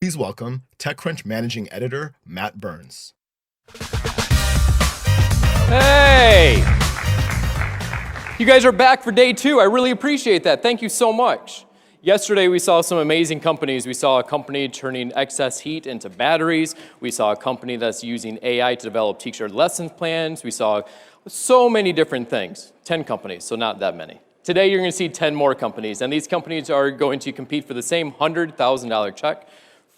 Please welcome TechCrunch Managing Editor, Matt Burns. Hey! You guys are back for day 2. I really appreciate that. Thank you so much. Yesterday, we saw some amazing companies. We saw a company turning excess heat into batteries. We saw a company that's using AI to develop teacher lesson plans. We saw so many different things. 10 companies, so not that many. Today, you're going to see 10 more companies, and these companies are going to compete for the same $100,000 check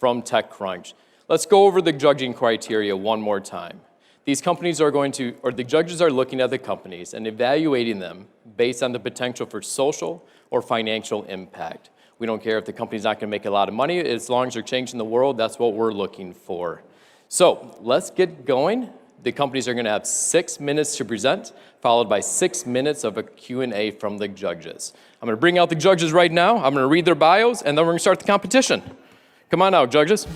from TechCrunch. Let's go over the judging criteria one more time. These companies are going to, or the judges are looking at the companies and evaluating them based on the potential for social or financial impact. We don't care if the company's not going to make a lot of money, as long as they're changing the world, that's what we're looking for. So let's get going. The companies are going to have 6 minutes to present, followed by 6 minutes of a Q&A from the judges. I'm going to bring out the judges right now. I'm going to read their bios, and then we're going to start the competition. Come on out, judges.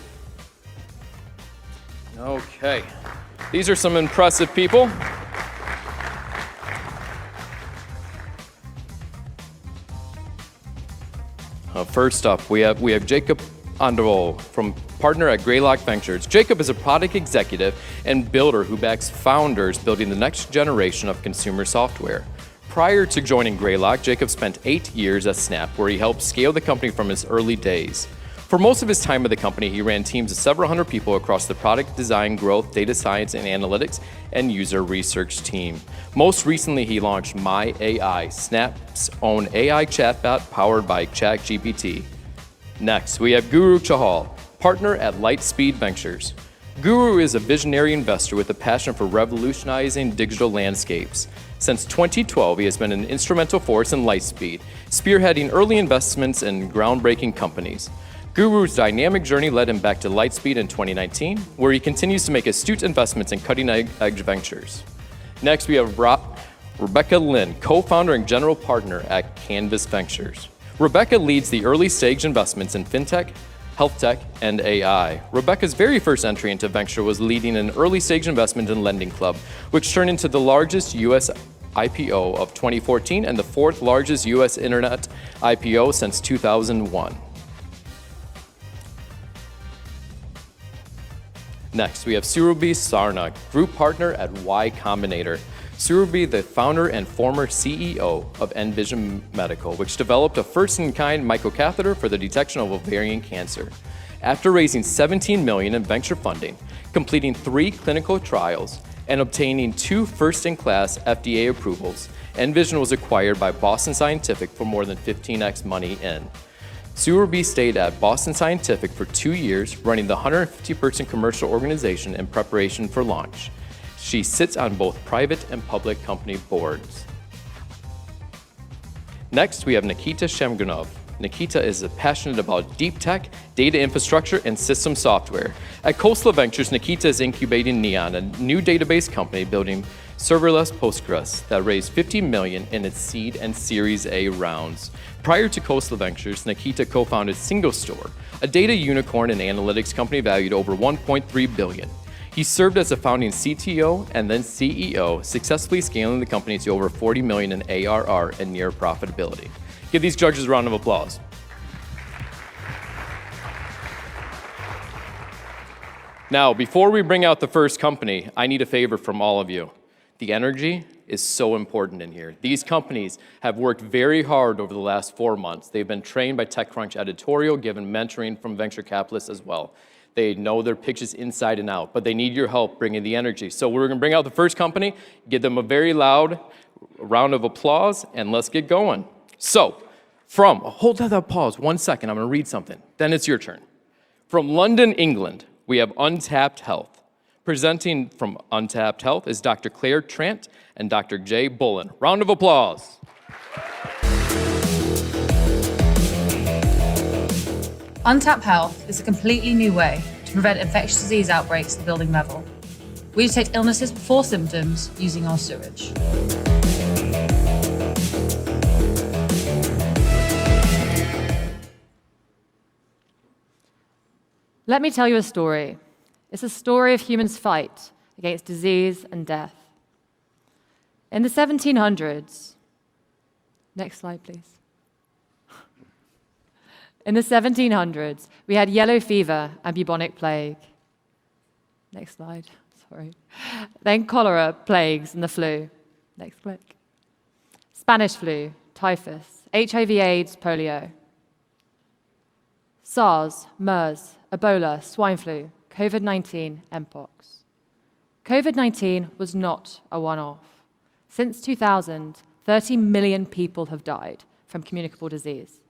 Okay. These are some impressive people. First up, we have Jacob Androl, from partner at Greylock Ventures. Jacob is a product executive and builder who backs founders building the next generation of consumer software. Prior to joining Greylock, Jacob spent 8 years at Snap, where he helped scale the company from its early days. For most of his time at the company, he ran teams of several hundred people across the product design, growth, data science, and analytics, and user research team. Most recently, he launched My AI, Snap's own AI chatbot powered by ChatGPT. Next, we have Guru Chahal, partner at Lightspeed Ventures. Guru is a visionary investor with a passion for revolutionizing digital landscapes. Since 2012, he has been an instrumental force in Lightspeed, spearheading early investments in groundbreaking companies. Guru's dynamic journey led him back to Lightspeed in 2019, where he continues to make astute investments in cutting-edge ventures. Next, we have Rebecca Lin, co-founder and general partner at Canvas Ventures. Rebecca leads the early-stage investments in fintech, health tech, and AI. Rebecca's very first entry into venture was leading an early-stage investment in Lending Club, which turned into the largest U.S. IPO of 2014 and the 4th largest U.S. internet IPO since 2001. Next, we have Surabhi Sarna, group partner at Y Combinator. Surabhi, the founder and former CEO of Envision Medical, which developed a first-in-kind microcatheter for the detection of ovarian cancer. After raising $17 million in venture funding, completing 3 clinical trials, and obtaining 2 first-in-class FDA approvals, Envision was acquired by Boston Scientific for more than 15x money in. Surabhi stayed at Boston Scientific for 2 years, running the 150-person commercial organization in preparation for launch. She sits on both private and public company boards. Next, we have Nikita Shemgunov. Nikita is passionate about deep tech, data infrastructure, and system software. At Coastal Ventures, Nikita is incubating Neon, a new database company building serverless Postgres that raised $50 million in its seed and Series A rounds. Prior to Coastal Ventures, Nikita co-founded SingleStore, a data unicorn and analytics company valued over $1.3 billion. He served as a founding CTO and then CEO, successfully scaling the company to over $40 million in ARR and near profitability. Give these judges a round of applause. Now, before we bring out the first company, I need a favor from all of you. The energy is so important in here. These companies have worked very hard over the last 4 months. They've been trained by TechCrunch editorial, given mentoring from venture capitalists as well. They know their pitches inside and out, but they need your help bringing the energy. So we're gonna bring out the first company, give them a very loud round of applause, and let's get going. So, hold that pause 1 second, I'm gonna read something, then it's your turn. From London, England, we have Untapped Health. Presenting from Untapped Health is Dr. Claire Trant and Dr. Jay Bullen. Round of applause. Untapped Health is a completely new way to prevent infectious disease outbreaks at the building level. We detect illnesses before symptoms using our sewage. Let me tell you a story. It's a story of humans' fight against disease and death. In the 1700s, next slide, please. In the 1700s, we had yellow fever and bubonic plague. Next slide, sorry. Then cholera, plagues, and the flu. Next click. Spanish flu, typhus, HIV/AIDS, polio. SARS, MERS, Ebola, swine flu, COVID-19, Mpox. COVID-19 was not a one-off. Since 2000, 30 million people have died from communicable disease.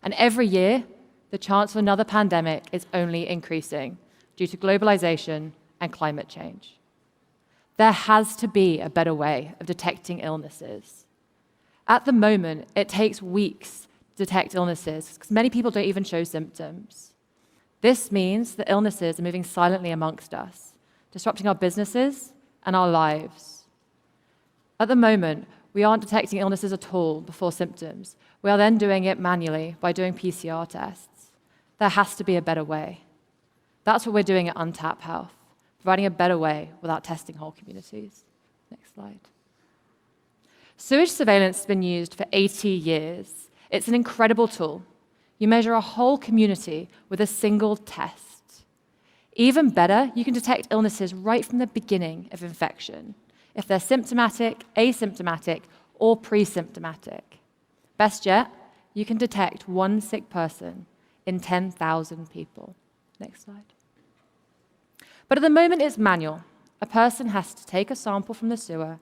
And every year, the chance of another pandemic is only increasing due to globalization and climate change. There has to be a better way of detecting illnesses. At the moment, it takes weeks to detect illnesses because many people don't even show symptoms. This means that illnesses are moving silently amongst us, disrupting our businesses and our lives. At the moment, we aren't detecting illnesses at all before symptoms. We are then doing it manually by doing PCR tests. There has to be a better way. That's what we're doing at Untap Health, providing a better way without testing whole communities. Next slide. Sewage surveillance has been used for 80 years. It's an incredible tool. You measure a whole community with a single test. Even better, you can detect illnesses right from the beginning of infection, if they're symptomatic, asymptomatic, or pre-symptomatic. Best yet, you can detect one sick person in 10,000 people. Next slide. But at the moment, it's manual. A person has to take a sample from the sewer,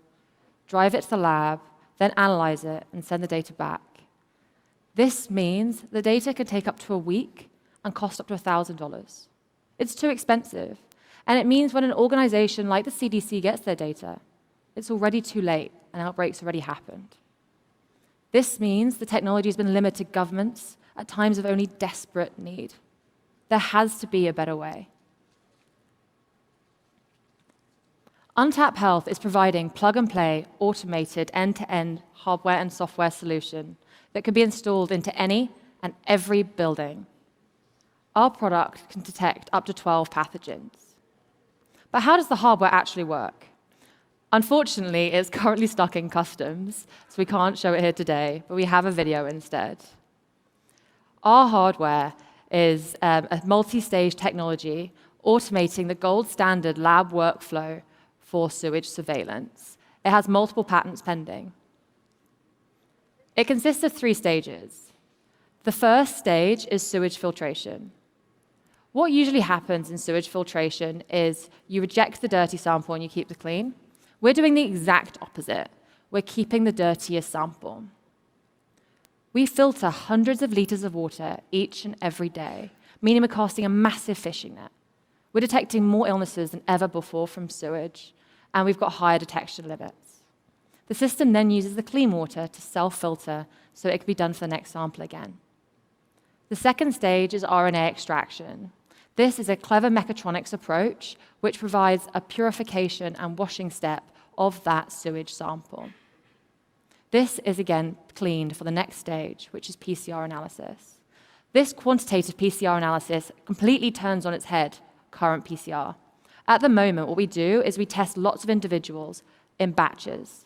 drive it to the lab, then analyze it and send the data back. This means the data can take up to a week and cost up to $1,000. It's too expensive. And it means when an organization like the CDC gets their data, it's already too late and outbreaks already happened. This means the technology has been limited to governments at times of only desperate need. There has to be a better way. Untap Health is providing plug-and-play, automated, end-to-end hardware and software solution that can be installed into any and every building. Our product can detect up to 12 pathogens. But how does the hardware actually work? Unfortunately, it's currently stuck in customs, so we can't show it here today, but we have a video instead. Our hardware is a multi-stage technology automating the gold standard lab workflow for sewage surveillance. It has multiple patents pending. It consists of 3 stages. The first stage is sewage filtration. What usually happens in sewage filtration is you reject the dirty sample and you keep the clean. We're doing the exact opposite. We're keeping the dirtiest sample. We filter hundreds of liters of water each and every day, meaning we're casting a massive fishing net. We're detecting more illnesses than ever before from sewage, and we've got higher detection limits. The system then uses the clean water to self-filter so it can be done for the next sample again. The second stage is RNA extraction. This is a clever mechatronics approach which provides a purification and washing step of that sewage sample. This is again cleaned for the next stage, which is PCR analysis. This quantitative PCR analysis completely turns on its head current PCR. At the moment, what we do is we test lots of individuals in batches.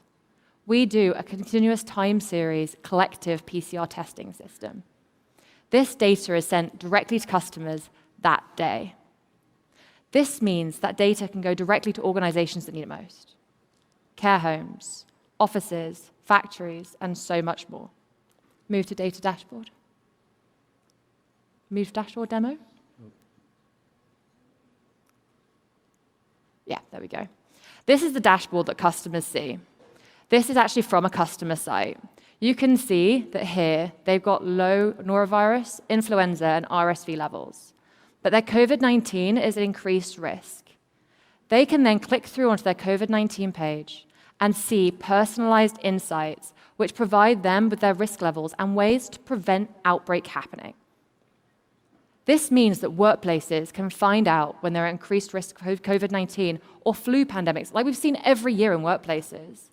We do a continuous time series collective PCR testing system. This data is sent directly to customers that day. This means that data can go directly to organizations that need it most. Care homes, offices, factories, and so much more. Move to data dashboard. Move to dashboard demo. Yeah, there we go. This is the dashboard that customers see. This is actually from a customer site. You can see that here they've got low norovirus, influenza, and RSV levels. But their COVID-19 is an increased risk. They can then click through onto their COVID-19 page and see personalized insights which provide them with their risk levels and ways to prevent outbreak happening. This means that workplaces can find out when they're at increased risk of COVID-19 or flu pandemics, like we've seen every year in workplaces.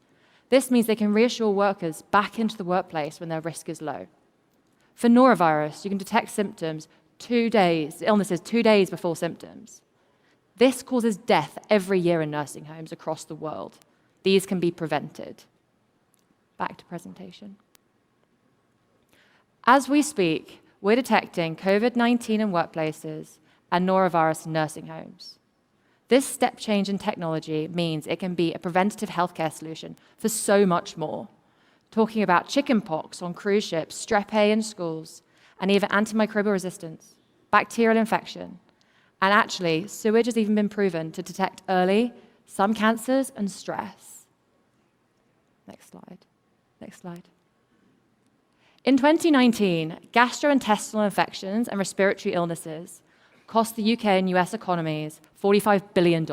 This means they can reassure workers back into the workplace when their risk is low. For norovirus, you can detect symptoms illnesses 2 days before symptoms. This causes death every year in nursing homes across the world. These can be prevented. Back to presentation. As we speak, we're detecting COVID-19 in workplaces and norovirus in nursing homes. This step change in technology means it can be a preventative healthcare solution for so much more. Talking about chickenpox on cruise ships, strep A in schools, and even antimicrobial resistance, bacterial infection. And actually, sewage has even been proven to detect early some cancers and stress. Next slide. Next slide. In 2019, gastrointestinal infections and respiratory illnesses cost the UK and US economies $45 billion.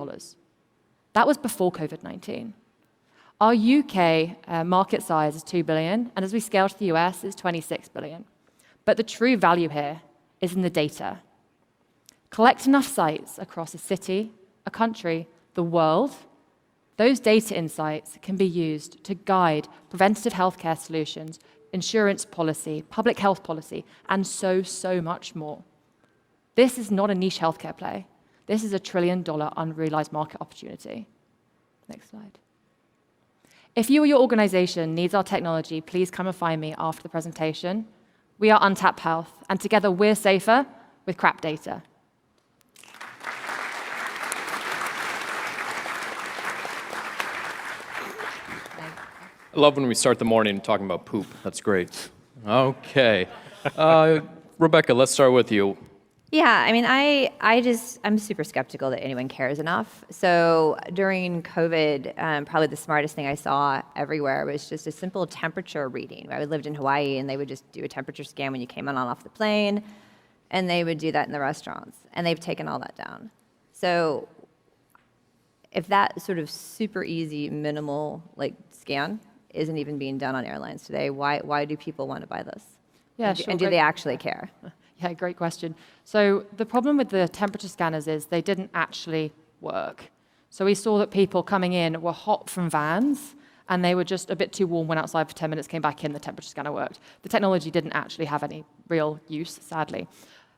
That was before COVID-19. Our UK market size is $2 billion, and as we scale to the US, it's $26 billion. But the true value here is in the data. Collect enough sites across a city, a country, the world. Those data insights can be used to guide preventative healthcare solutions, insurance policy, public health policy, and so much more. This is not a niche healthcare play. This is a $1 trillion unrealized market opportunity. Next slide. If you or your organization needs our technology, please come and find me after the presentation. We are Untap Health, and together we're safer with crap data. I love when we start the morning talking about poop. That's great. Okay. Rebecca, let's start with you. Yeah, I mean, I'm super skeptical that anyone cares enough. So during COVID, probably the smartest thing I saw everywhere was just a simple temperature reading. I lived in Hawaii, and they would just do a temperature scan when you came on and off the plane, and they would do that in the restaurants, and they've taken all that down. So if that sort of super easy, minimal scan isn't even being done on airlines today, why do people want to buy this? Yeah, and, sure. and do they actually care? Yeah, great question. So the problem with the temperature scanners is they didn't actually work. So we saw that people coming in were hot from vans, and they were just a bit too warm, went outside for 10 minutes, came back in, the temperature scanner worked. The technology didn't actually have any real use, sadly.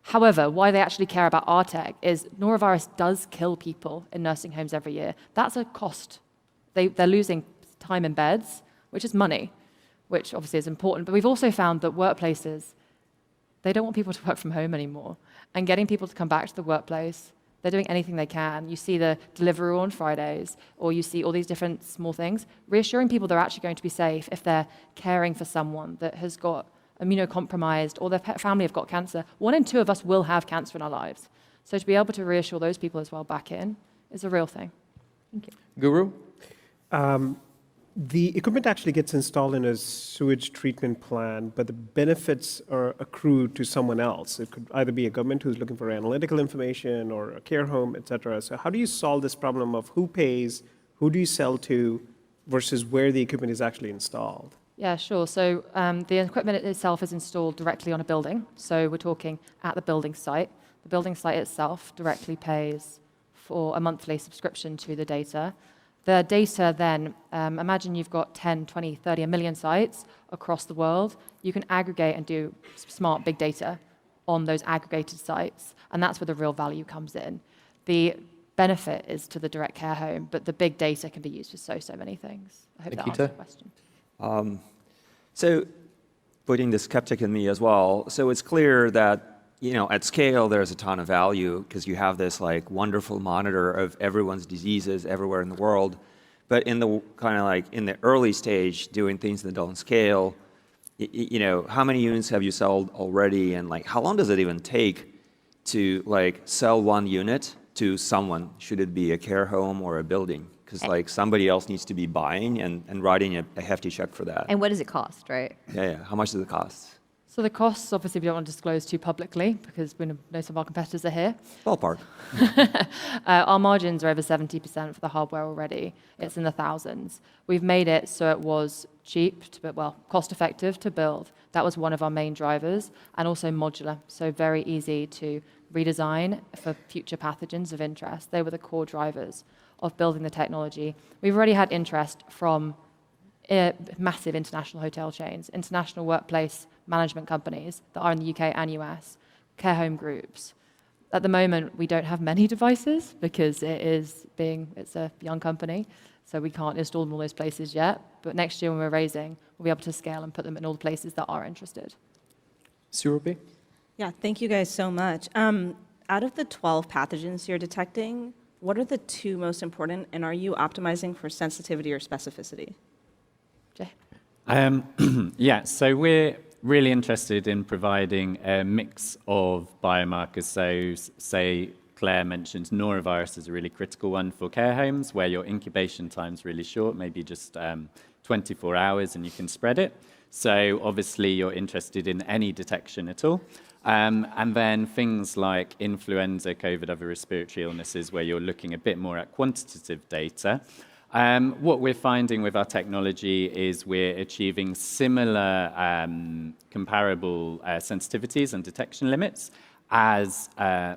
However, why they actually care about our tech is norovirus does kill people in nursing homes every year. That's a cost. They're losing time in beds, which is money, which obviously is important. But we've also found that workplaces, they don't want people to work from home anymore. And getting people to come back to the workplace, they're doing anything they can. You see the Deliveroo on Fridays, or you see all these different small things, reassuring people they're actually going to be safe if they're caring for someone that has got immunocompromised or their family have got cancer. 1 in 2 of us will have cancer in our lives. So to be able to reassure those people as well back in is a real thing. Thank you. Guru? The equipment actually gets installed in a sewage treatment plant, but the benefits are accrued to someone else. It could either be a government who's looking for analytical information or a care home, et cetera. So how do you solve this problem of who pays, who do you sell to, versus where the equipment is actually installed? Yeah, sure. So the equipment itself is installed directly on a building. So we're talking at the building site. The building site itself directly pays for a monthly subscription to the data. The data then, imagine you've got 10, 20, 30, a million sites across the world. You can aggregate and do smart big data on those aggregated sites, and that's where the real value comes in. The benefit is to the direct care home, but the big data can be used for so many things. I hope that answers the question. So putting the skeptic in me as well, so it's clear that at scale, there's a ton of value because you have this wonderful monitor of everyone's diseases everywhere in the world. But in the in the early stage, doing things that don't scale, how many units have you sold already, and how long does it even take to sell one unit to someone? Should it be a care home or a building? Because somebody else needs to be buying and writing a hefty check for that. And what does it cost, right? Yeah. How much does it cost? So the costs, obviously, we don't want to disclose too publicly because we know some of our competitors are here. Ballpark. Our margins are over 70% for the hardware already. It's in the thousands. We've made it so it was cheap, cost effective to build. That was one of our main drivers, and also modular, so very easy to redesign for future pathogens of interest. They were the core drivers of building the technology. We've already had interest from massive international hotel chains, international workplace management companies that are in the UK and US, care home groups. At the moment, we don't have many devices because it's a young company, so we can't install them in all those places yet. But next year when we're raising, we'll be able to scale and put them in all the places that are interested. Surubi? Yeah, thank you guys so much. Out of the 12 pathogens you're detecting, what are the two most important, and are you optimizing for sensitivity or specificity? Jay? Yeah, so we're really interested in providing a mix of biomarkers. So, say Claire mentioned norovirus is a really critical one for care homes where your incubation time's really short, maybe just 24 hours, and you can spread it. So obviously you're interested in any detection at all. And then things like influenza, COVID, other respiratory illnesses, where you're looking a bit more at quantitative data. What we're finding with our technology is we're achieving similar comparable sensitivities and detection limits as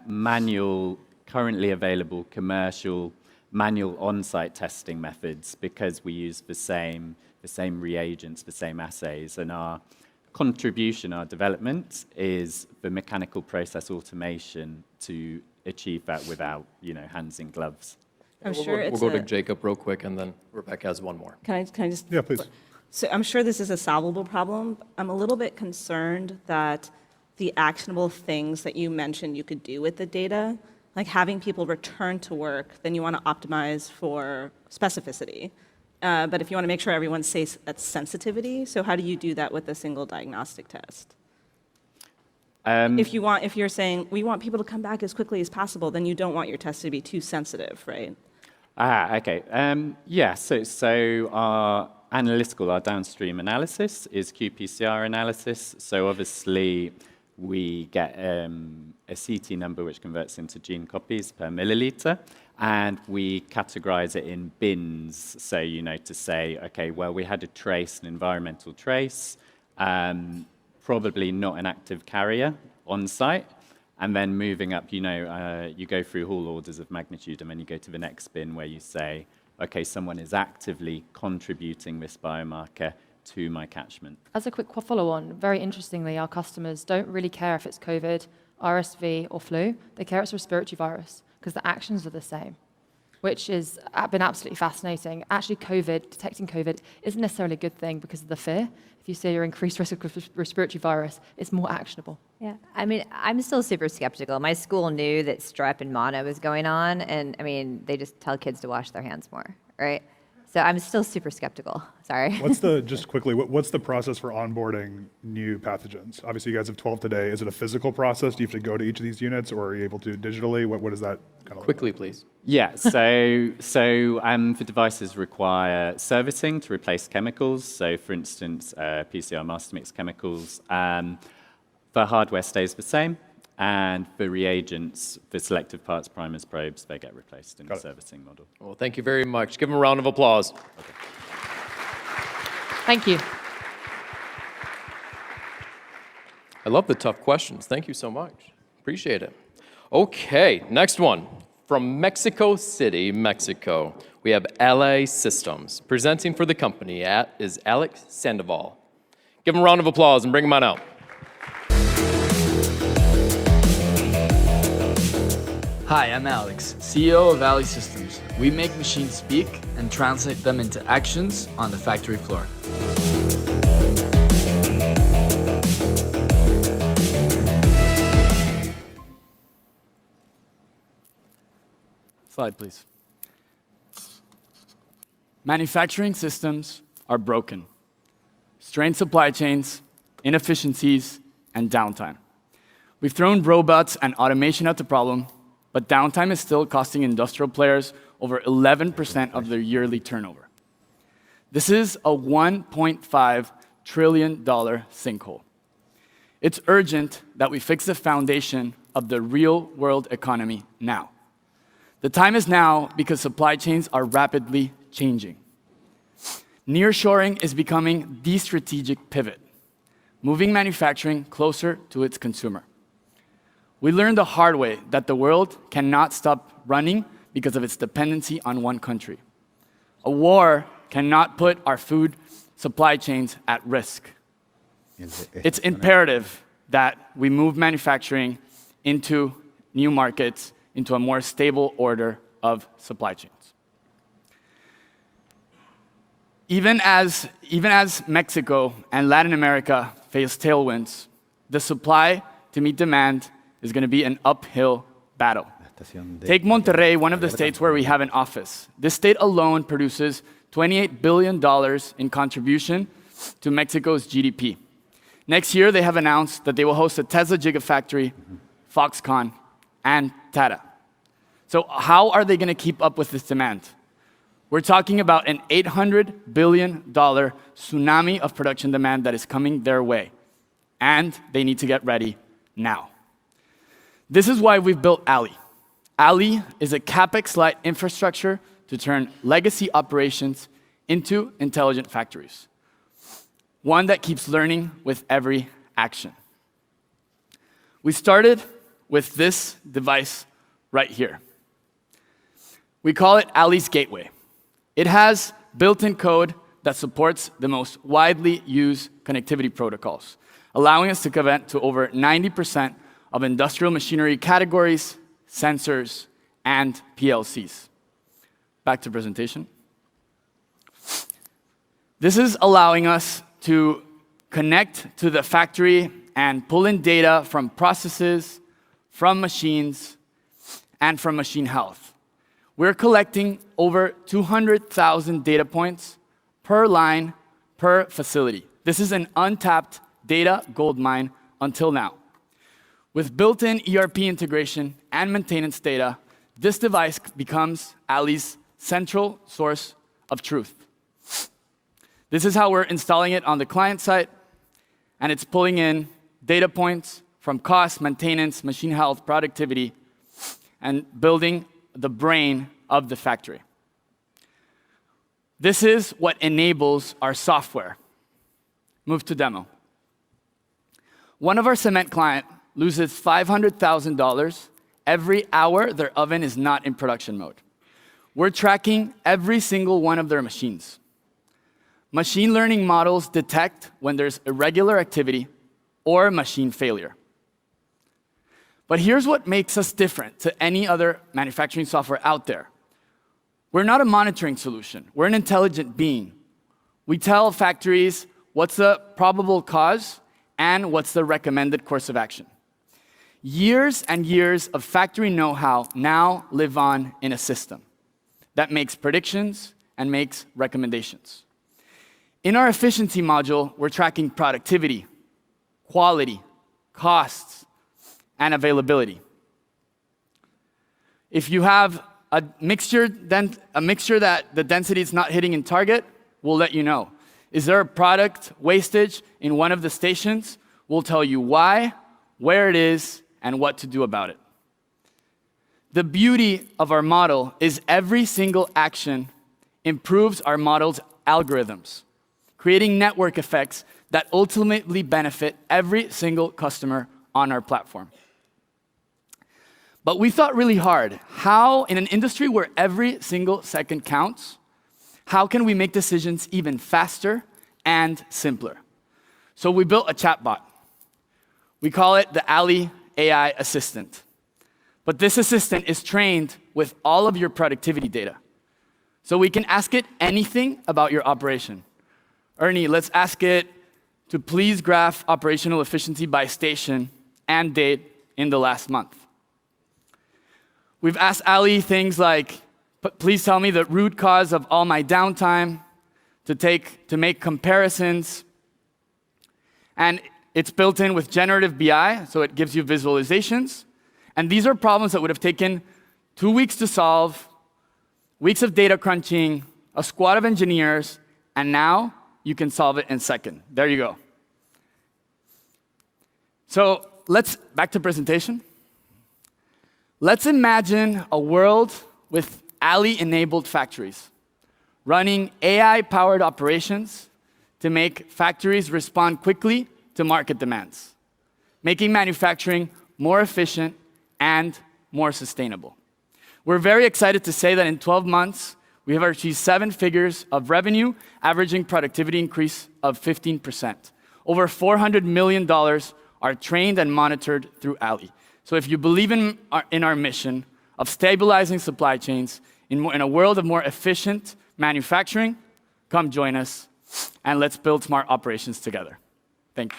manual, currently available commercial manual on-site testing methods, because we use the same reagents, the same assays, and our contribution, our development, is the mechanical process automation to achieve that without, hands in gloves. I'm sure We'll go to Jacob real quick, and then Rebecca has one more. Can I just? Yeah, please. So I'm sure this is a solvable problem. I'm a little bit concerned that the actionable things that you mentioned you could do with the data, like having people return to work, then you want to optimize for specificity. But if you want to make sure everyone's safe at sensitivity, so how do you do that with a single diagnostic test? If you're saying we want people to come back as quickly as possible, then you don't want your test to be too sensitive, right? Okay. Yeah, so our analytical, our downstream analysis is qPCR analysis. So obviously we get a CT number which converts into gene copies per milliliter, and we categorize it in bins. So, to say, okay, well, we had a trace, an environmental trace, probably not an active carrier on site. And then moving up, you go through all orders of magnitude, and then you go to the next bin where you say, okay, someone is actively contributing this biomarker to my catchment. As a quick follow-on, very interestingly, our customers don't really care if it's COVID, RSV, or flu. They care it's a respiratory virus because the actions are the same, which has been absolutely fascinating. Actually, detecting COVID isn't necessarily a good thing because of the fear. If you say you're increased risk of respiratory virus, it's more actionable. Yeah, I mean, I'm still super skeptical. My school knew that strep and mono was going on, and they just tell kids to wash their hands more, right? So I'm still super skeptical. Sorry. Just quickly, what's the process for onboarding new pathogens? Obviously, you guys have 12 today. Is it a physical process? Do you have to go to each of these units, or are you able to digitally? What is that kind of Quickly, please. Yeah, so the devices require servicing to replace chemicals. So, for instance, PCR master mix chemicals. The hardware stays the same, and the reagents, the selective parts, primers, probes, they get replaced in the servicing model. Well, thank you very much. Give them a round of applause. Okay. Thank you. I love the tough questions. Thank you so much. Appreciate it. Okay, next one. From Mexico City, Mexico, we have LA Systems. Presenting for the company is Alex Sandoval. Give him a round of applause and bring him on out. Hi, I'm Alex, CEO of LA Systems. We make machines speak and translate them into actions on the factory floor. Slide, please. Manufacturing systems are broken. Strained supply chains, inefficiencies, and downtime. We've thrown robots and automation at the problem, but downtime is still costing industrial players over 11% of their yearly turnover. This is a $1.5 trillion sinkhole. It's urgent that we fix the foundation of the real-world economy now. The time is now because supply chains are rapidly changing. Nearshoring is becoming the strategic pivot, moving manufacturing closer to its consumer. We learned the hard way that the world cannot stop running because of its dependency on one country. A war cannot put our food supply chains at risk. It's imperative that we move manufacturing into new markets, into a more stable order of supply chains. Even as Mexico and Latin America face tailwinds, the supply to meet demand is going to be an uphill battle. Take Monterrey, one of the states where we have an office. This state alone produces $28 billion in contribution to Mexico's GDP. Next year, they have announced that they will host a Tesla Gigafactory, Foxconn, and Tata. So how are they going to keep up with this demand? We're talking about an $800 billion tsunami of production demand that is coming their way. And they need to get ready now. This is why we've built Alley. Alley is a CapEx-light infrastructure to turn legacy operations into intelligent factories. One that keeps learning with every action. We started with this device right here. We call it Alley's Gateway. It has built-in code that supports the most widely used connectivity protocols, allowing us to connect to over 90% of industrial machinery categories, sensors, and PLCs. Back to presentation. This is allowing us to connect to the factory and pull in data from processes, from machines, and from machine health. We're collecting over 200,000 data points per line, per facility. This is an untapped data goldmine until now. With built-in ERP integration and maintenance data, this device becomes Alley's central source of truth. This is how we're installing it on the client side, and it's pulling in data points from cost, maintenance, machine health, productivity, and building the brain of the factory. This is what enables our software. Move to demo. One of our cement clients loses $500,000 every hour their oven is not in production mode. We're tracking every single one of their machines. Machine learning models detect when there's irregular activity or machine failure. But here's what makes us different to any other manufacturing software out there. We're not a monitoring solution. We're an intelligent being. We tell factories what's the probable cause and what's the recommended course of action. Years and years of factory know-how now live on in a system that makes predictions and makes recommendations. In our efficiency module, we're tracking productivity, quality, costs, and availability. If you have a mixture that the density is not hitting in target, we'll let you know. Is there a product wastage in one of the stations? We'll tell you why, where it is, and what to do about it. The beauty of our model is every single action improves our model's algorithms, creating network effects that ultimately benefit every single customer on our platform. But we thought really hard, how, in an industry where every single second counts, how can we make decisions even faster and simpler? So we built a chatbot. We call it the Alley AI Assistant. But this assistant is trained with all of your productivity data. So we can ask it anything about your operation. Ernie, let's ask it to please graph operational efficiency by station and date in the last month. We've asked Alley things like, please tell me the root cause of all my downtime, to make comparisons. And it's built in with generative BI, so it gives you visualizations. And these are problems that would have taken 2 weeks to solve, weeks of data crunching, a squad of engineers, and now you can solve it in a second. There you go. So back to presentation. Let's imagine a world with Alley-enabled factories, running AI-powered operations to make factories respond quickly to market demands, making manufacturing more efficient and more sustainable. We're very excited to say that in 12 months, we have achieved 7 figures of revenue, averaging productivity increase of 15%. Over $400 million are trained and monitored through Alley. So if you believe in our mission of stabilizing supply chains in a world of more efficient manufacturing, come join us, and let's build smart operations together. Thank you.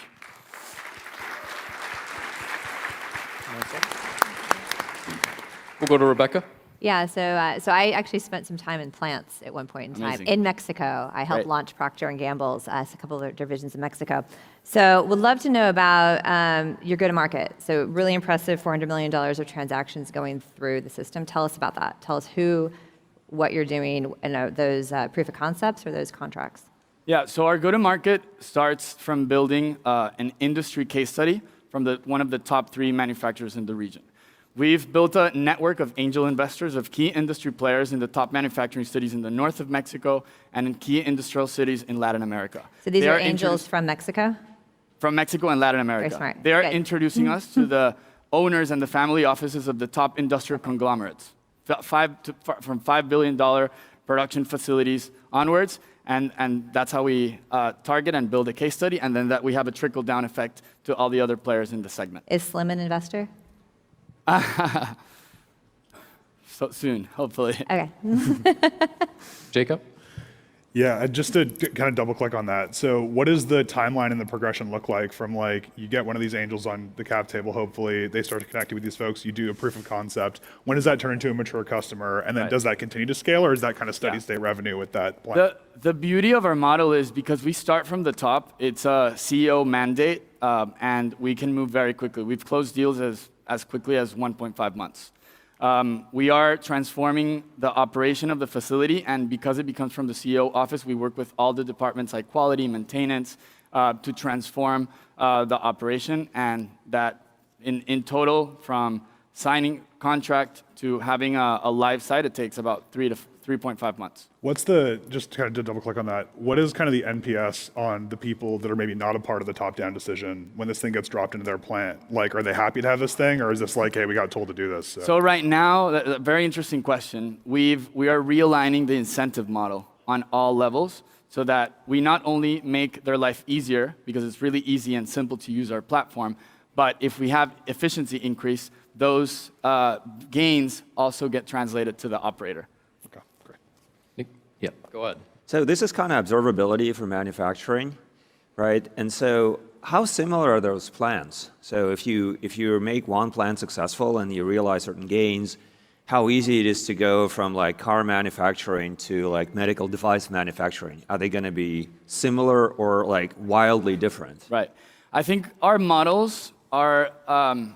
We'll go to Rebecca. Yeah, so I actually spent some time in plants at one point in time Amazing. in Mexico. I helped Right. launch Procter & Gamble's, a couple of their divisions in Mexico. So would love to know about your go-to-market. So really impressive, $400 million of transactions going through the system. Tell us about that. Tell us who, what you're doing, and those proof of concepts or those contracts. Yeah, so our go-to-market starts from building an industry case study from one of the top 3 manufacturers in the region. We've built a network of angel investors of key industry players in the top manufacturing cities in the north of Mexico and in key industrial cities in Latin America. So these They are angels introduc- from Mexico? from Mexico and Latin America. smart. They are Good. introducing us to the owners and the family offices of the top industrial conglomerates, from $5 billion production facilities onwards. And that's how we target and build a case study, and then that we have a trickle-down effect to all the other players in the segment. Is Slim an investor? So soon, hopefully. Okay. Jacob? Yeah, just to kind of double click on that. So what does the timeline and the progression look like from like, you get one of these angels on the cap table, hopefully they start to connect you with these folks, you do a proof of concept. When does that turn into a mature customer? And then Right. does that continue to scale, or is that kind of steady Yeah. state revenue with that plan? The beauty of our model is because we start from the top, it's a CEO mandate, and we can move very quickly. We've closed deals as quickly as 1.5 months. We are transforming the operation of the facility, and because it becomes from the CEO office, we work with all the departments like quality, maintenance, to transform the operation, and that in total, from signing contract to having a live site, it takes about 3 to 3.5 months. What's the, just kind of to double click on that, what is kind of the NPS on the people that are maybe not a part of the top-down decision when this thing gets dropped into their plant? Like, are they happy to have this thing, or is this like, hey, we got told to do this? So right now, a very interesting question. We are realigning the incentive model on all levels so that we not only make their life easier, because it's really easy and simple to use our platform, but if we have efficiency increase, those gains also get translated to the operator. Okay, great. Yeah, go ahead. So this is kind of observability for manufacturing, right? And so how similar are those plans? So if you make one plan successful and you realize certain gains, how easy it is to go from like car manufacturing to like medical device manufacturing? Are they going to be similar or like wildly different? Right. I think our models are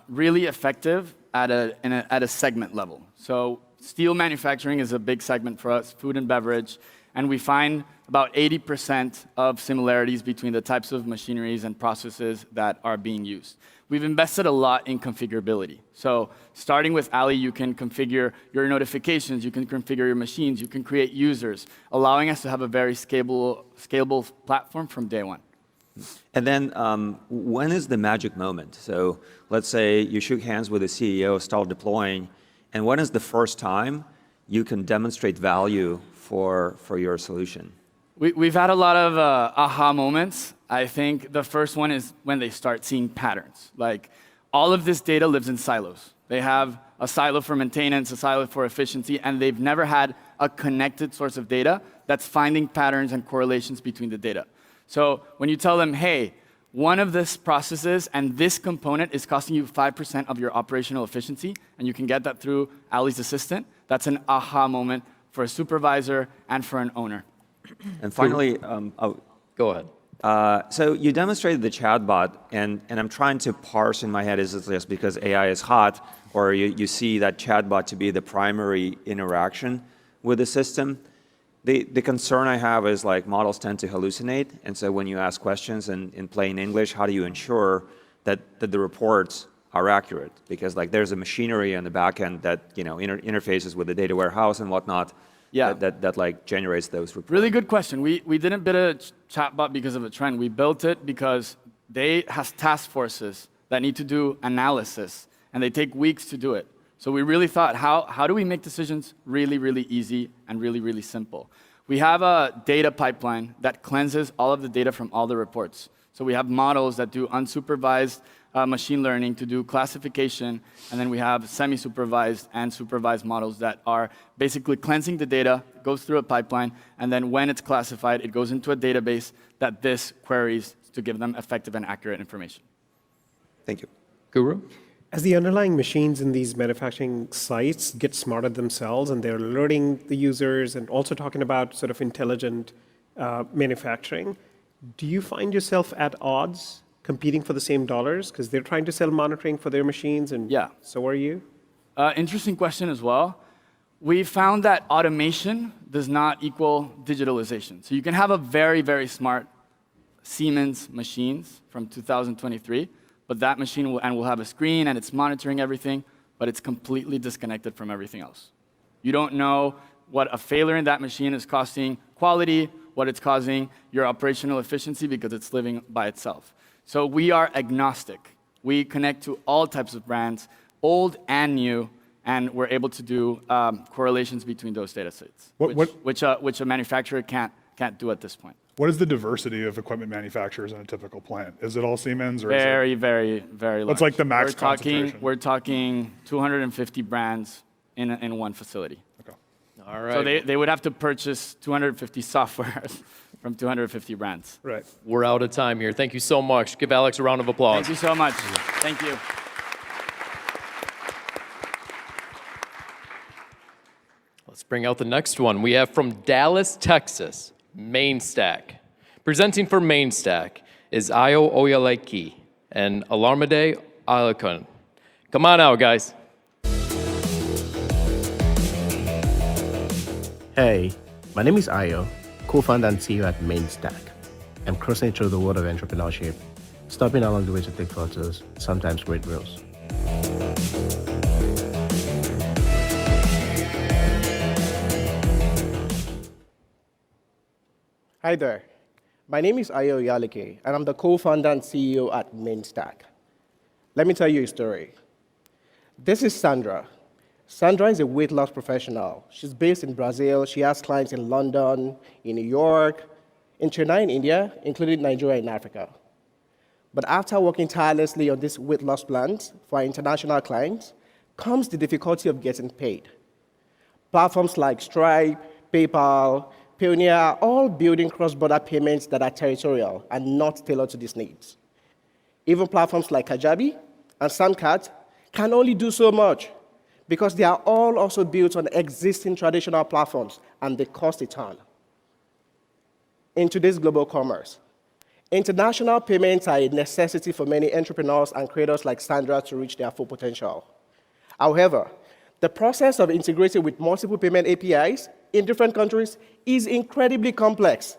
really effective at a segment level. So steel manufacturing is a big segment for us, food and beverage, and we find about 80% of similarities between the types of machineries and processes that are being used. We've invested a lot in configurability. So starting with Ali, you can configure your notifications, you can configure your machines, you can create users, allowing us to have a very scalable platform from day one. And then when is the magic moment? So let's say you shook hands with the CEO, start deploying, and when is the first time you can demonstrate value for your solution? We've had a lot of aha moments. I think the first one is when they start seeing patterns. Like, all of this data lives in silos. They have a silo for maintenance, a silo for efficiency, and they've never had a connected source of data that's finding patterns and correlations between the data. So when you tell them, hey, one of these processes and this component is costing you 5% of your operational efficiency, and you can get that through Ali's assistant, that's an aha moment for a supervisor and for an owner. And finally, Go ahead. so you demonstrated the chatbot, and I'm trying to parse in my head, is it just because AI is hot, or you see that chatbot to be the primary interaction with the system? The concern I have is like models tend to hallucinate, and so when you ask questions in plain English, how do you ensure that the reports are accurate? Because like there's a machinery on the back end that interfaces with the data warehouse and whatnot. Yeah. That like generates those reports. Really good question. We didn't build a chatbot because of a trend. We built it because they have task forces that need to do analysis, and they take weeks to do it. So we really thought, how do we make decisions really, really easy and really, really simple? We have a data pipeline that cleanses all of the data from all the reports. So we have models that do unsupervised machine learning to do classification, and then we have semi-supervised and supervised models that are basically cleansing the data, goes through a pipeline, and then when it's classified, it goes into a database that this queries to give them effective and accurate information. Thank you. Guru? As the underlying machines in these manufacturing sites get smarter themselves and they're alerting the users and also talking about sort of intelligent manufacturing, do you find yourself at odds competing for the same dollars? Because they're trying to sell monitoring for their machines, and Yeah. so are you? Interesting question as well. We found that automation does not equal digitalization. So you can have a very, very smart Siemens machines from 2023, but that machine will have a screen and it's monitoring everything, but it's completely disconnected from everything else. You don't know what a failure in that machine is costing quality, what it's causing your operational efficiency because it's living by itself. So we are agnostic. We connect to all types of brands, old and new, and we're able to do correlations between those data sets, which a manufacturer can't do at this point. What is the diversity of equipment manufacturers in a typical plant? Is it all Siemens or Very, is it... very, very large. What's like the max concentration? We're talking 250 brands in one facility. Okay. All right. So they would have to purchase 250 softwares from 250 brands. Right. We're out of time here. Thank you so much. Give Alex a round of applause. Thank you so much. Thank you. Let's bring out the next one. We have from Dallas, Texas, Mainstack. Presenting for Mainstack is Ayo Oyaleki and Alarmade Alakun. Come on out, guys. Hey, my name is Ayo, co-founder and CEO at Mainstack. I'm cruising through the world of entrepreneurship, stopping along the way to take photos, sometimes great reels. Hi there. My name is Ayo Oyaleke, and I'm the co-founder and CEO at Mainstack. Let me tell you a story. This is Sandra. Sandra is a weight loss professional. She's based in Brazil. She has clients in London, in New York, in Chennai, in India, including Nigeria and Africa. But after working tirelessly on this weight loss plans for our international clients, comes the difficulty of getting paid. Platforms like Stripe, PayPal, Payoneer are all building cross-border payments that are territorial and not tailored to these needs. Even platforms like Kajabi and Samcat can only do so much because they are all also built on existing traditional platforms and they cost a ton. In today's global commerce, international payments are a necessity for many entrepreneurs and creators like Sandra to reach their full potential. However, the process of integrating with multiple payment APIs in different countries is incredibly complex.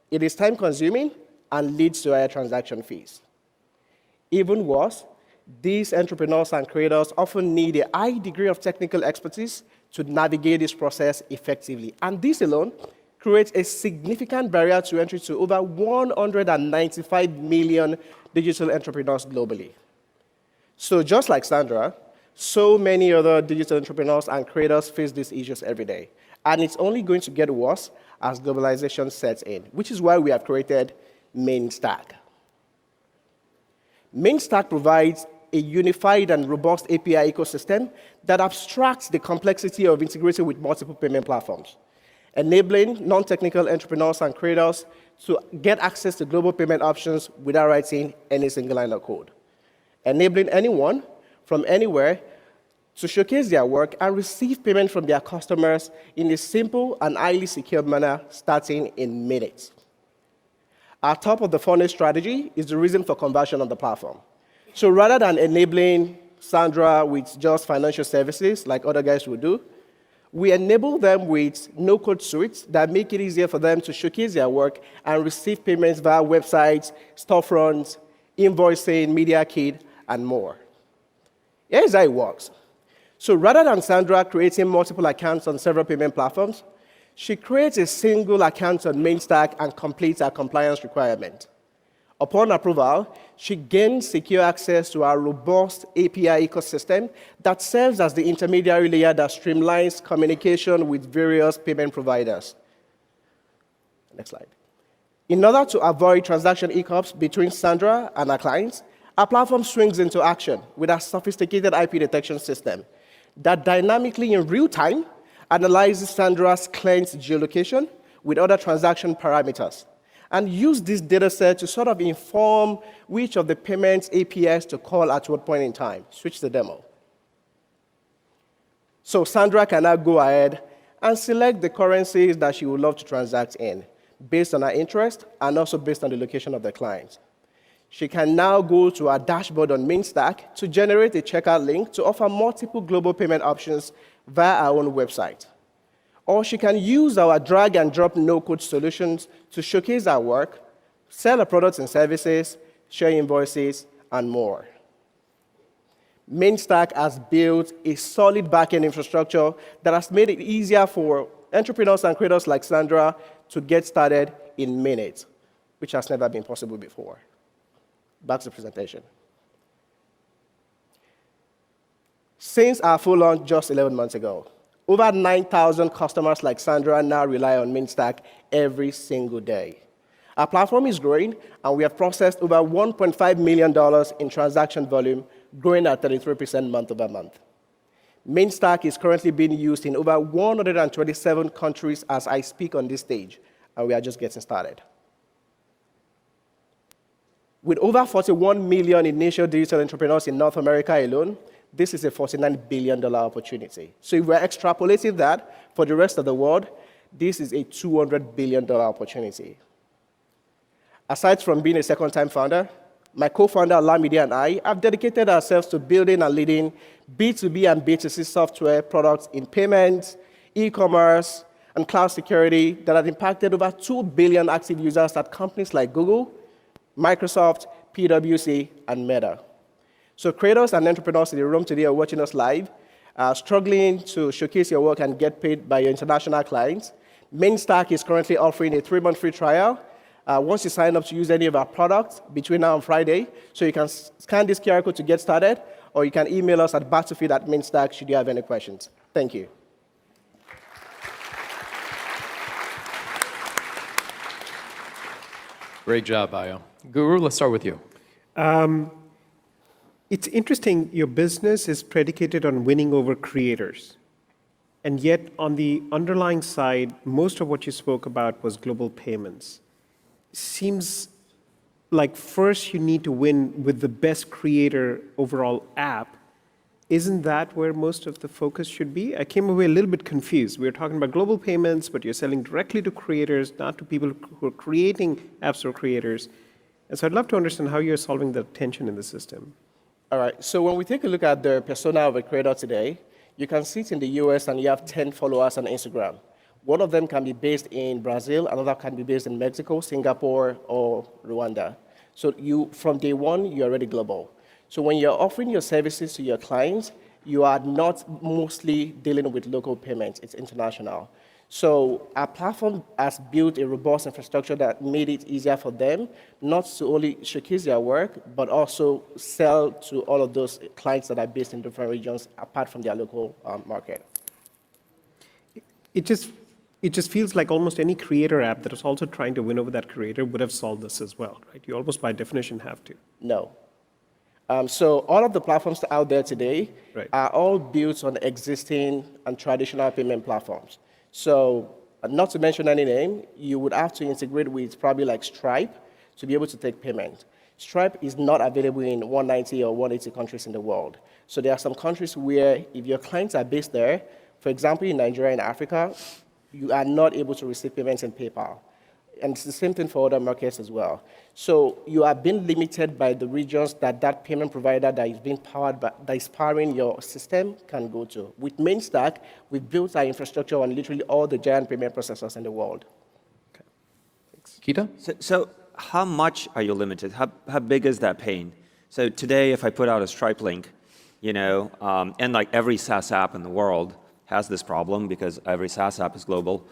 It is time-consuming and leads to higher transaction fees. Even worse, these entrepreneurs and creators often need a high degree of technical expertise to navigate this process effectively. And this alone creates a significant barrier to entry to over 195 million digital entrepreneurs globally. So just like Sandra, so many other digital entrepreneurs and creators face these issues every day. And it's only going to get worse as globalization sets in, which is why we have created Mainstack. Mainstack provides a unified and robust API ecosystem that abstracts the complexity of integrating with multiple payment platforms, enabling non-technical entrepreneurs and creators to get access to global payment options without writing any single line of code, enabling anyone from anywhere to showcase their work and receive payment from their customers in a simple and highly secure manner starting in minutes. Our top-of-the-funnel strategy is the reason for conversion on the platform. So rather than enabling Sandra with just financial services like other guys would do, we enable them with no-code suites that make it easier for them to showcase their work and receive payments via websites, storefronts, invoicing, Media Kit, and more. Here's how it works. So rather than Sandra creating multiple accounts on several payment platforms, she creates a single account on Mainstack and completes her compliance requirement. Upon approval, she gains secure access to our robust API ecosystem that serves as the intermediary layer that streamlines communication with various payment providers. Next slide. In order to avoid transaction hiccups between Sandra and her clients, our platform swings into action with a sophisticated IP detection system that dynamically, in real time, analyzes Sandra's client's geolocation with other transaction parameters and use this data set to sort of inform which of the payments APIs to call at what point in time. Switch the demo. So Sandra can now go ahead and select the currencies that she would love to transact in, based on her interest and also based on the location of the client. She can now go to our dashboard on MainStack to generate a checkout link to offer multiple global payment options via our own website. Or she can use our drag and drop no-code solutions to showcase our work, sell our products and services, share invoices, and more. MainStack has built a solid backend infrastructure that has made it easier for entrepreneurs and creators like Sandra to get started in minutes, which has never been possible before. Back to the presentation. Since our full launch just 11 months ago, over 9,000 customers like Sandra now rely on MainStack every single day. Our platform is growing, and we have processed over $1.5 million in transaction volume, growing at 33% month over month. MainStack is currently being used in over 127 countries as I speak on this stage, and we are just getting started. With over 41 million initial digital entrepreneurs in North America alone, this is a $49 billion opportunity. So if we're extrapolating that for the rest of the world, this is a $200 billion opportunity. Aside from being a second-time founder, my co-founder, Olamide, and I have dedicated ourselves to building and leading B2B and B2C software products in payments, e-commerce, and cloud security that have impacted over 2 billion active users at companies like Google, Microsoft, PwC, and Meta. So creators and entrepreneurs in the room today are watching us live, struggling to showcase your work and get paid by your international clients. MainStack is currently offering a 3-month free trial. Once you sign up to use any of our products between now and Friday, so you can scan this QR code to get started, or you can email us at battlefield@mainstack should you have any questions. Thank you. Great job, Ayo. Guru, let's start with you. It's interesting, your business is predicated on winning over creators. And yet, on the underlying side, most of what you spoke about was global payments. Seems like first you need to win with the best creator overall app. Isn't that where most of the focus should be? I came away a little bit confused. We were talking about global payments, but you're selling directly to creators, not to people who are creating apps for creators. And so I'd love to understand how you're solving the tension in the system. All right, so when we take a look at the persona of a creator today, you can see it in the US and you have 10 followers on Instagram. One of them can be based in Brazil, another can be based in Mexico, Singapore, or Rwanda. So from day one, you're already global. So when you're offering your services to your clients, you are not mostly dealing with local payments, it's international. So our platform has built a robust infrastructure that made it easier for them not to only showcase their work, but also sell to all of those clients that are based in different regions apart from their local market. It just feels like almost any creator app that is also trying to win over that creator would have solved this as well, right? You almost by definition have to. No. So all of the platforms out there today are all built on existing and traditional payment platforms. So not to mention any name, you would have to integrate with probably like Stripe to be able to take payment. Stripe is not available in 190 or 180 countries in the world. So there are some countries where if your clients are based there, for example, in Nigeria and Africa, you are not able to receive payments in PayPal. And it's the same thing for other markets as well. So you are being limited by the regions that payment provider that is being powered by, that is powering your system can go to. With MainStack, we've built our infrastructure on literally all the giant payment processors in the world. Okay. Thanks. Kita? So how much are you limited? How big is that pain? So today, if I put out a Stripe link, and like every SaaS app in the world has this problem because every SaaS app is global.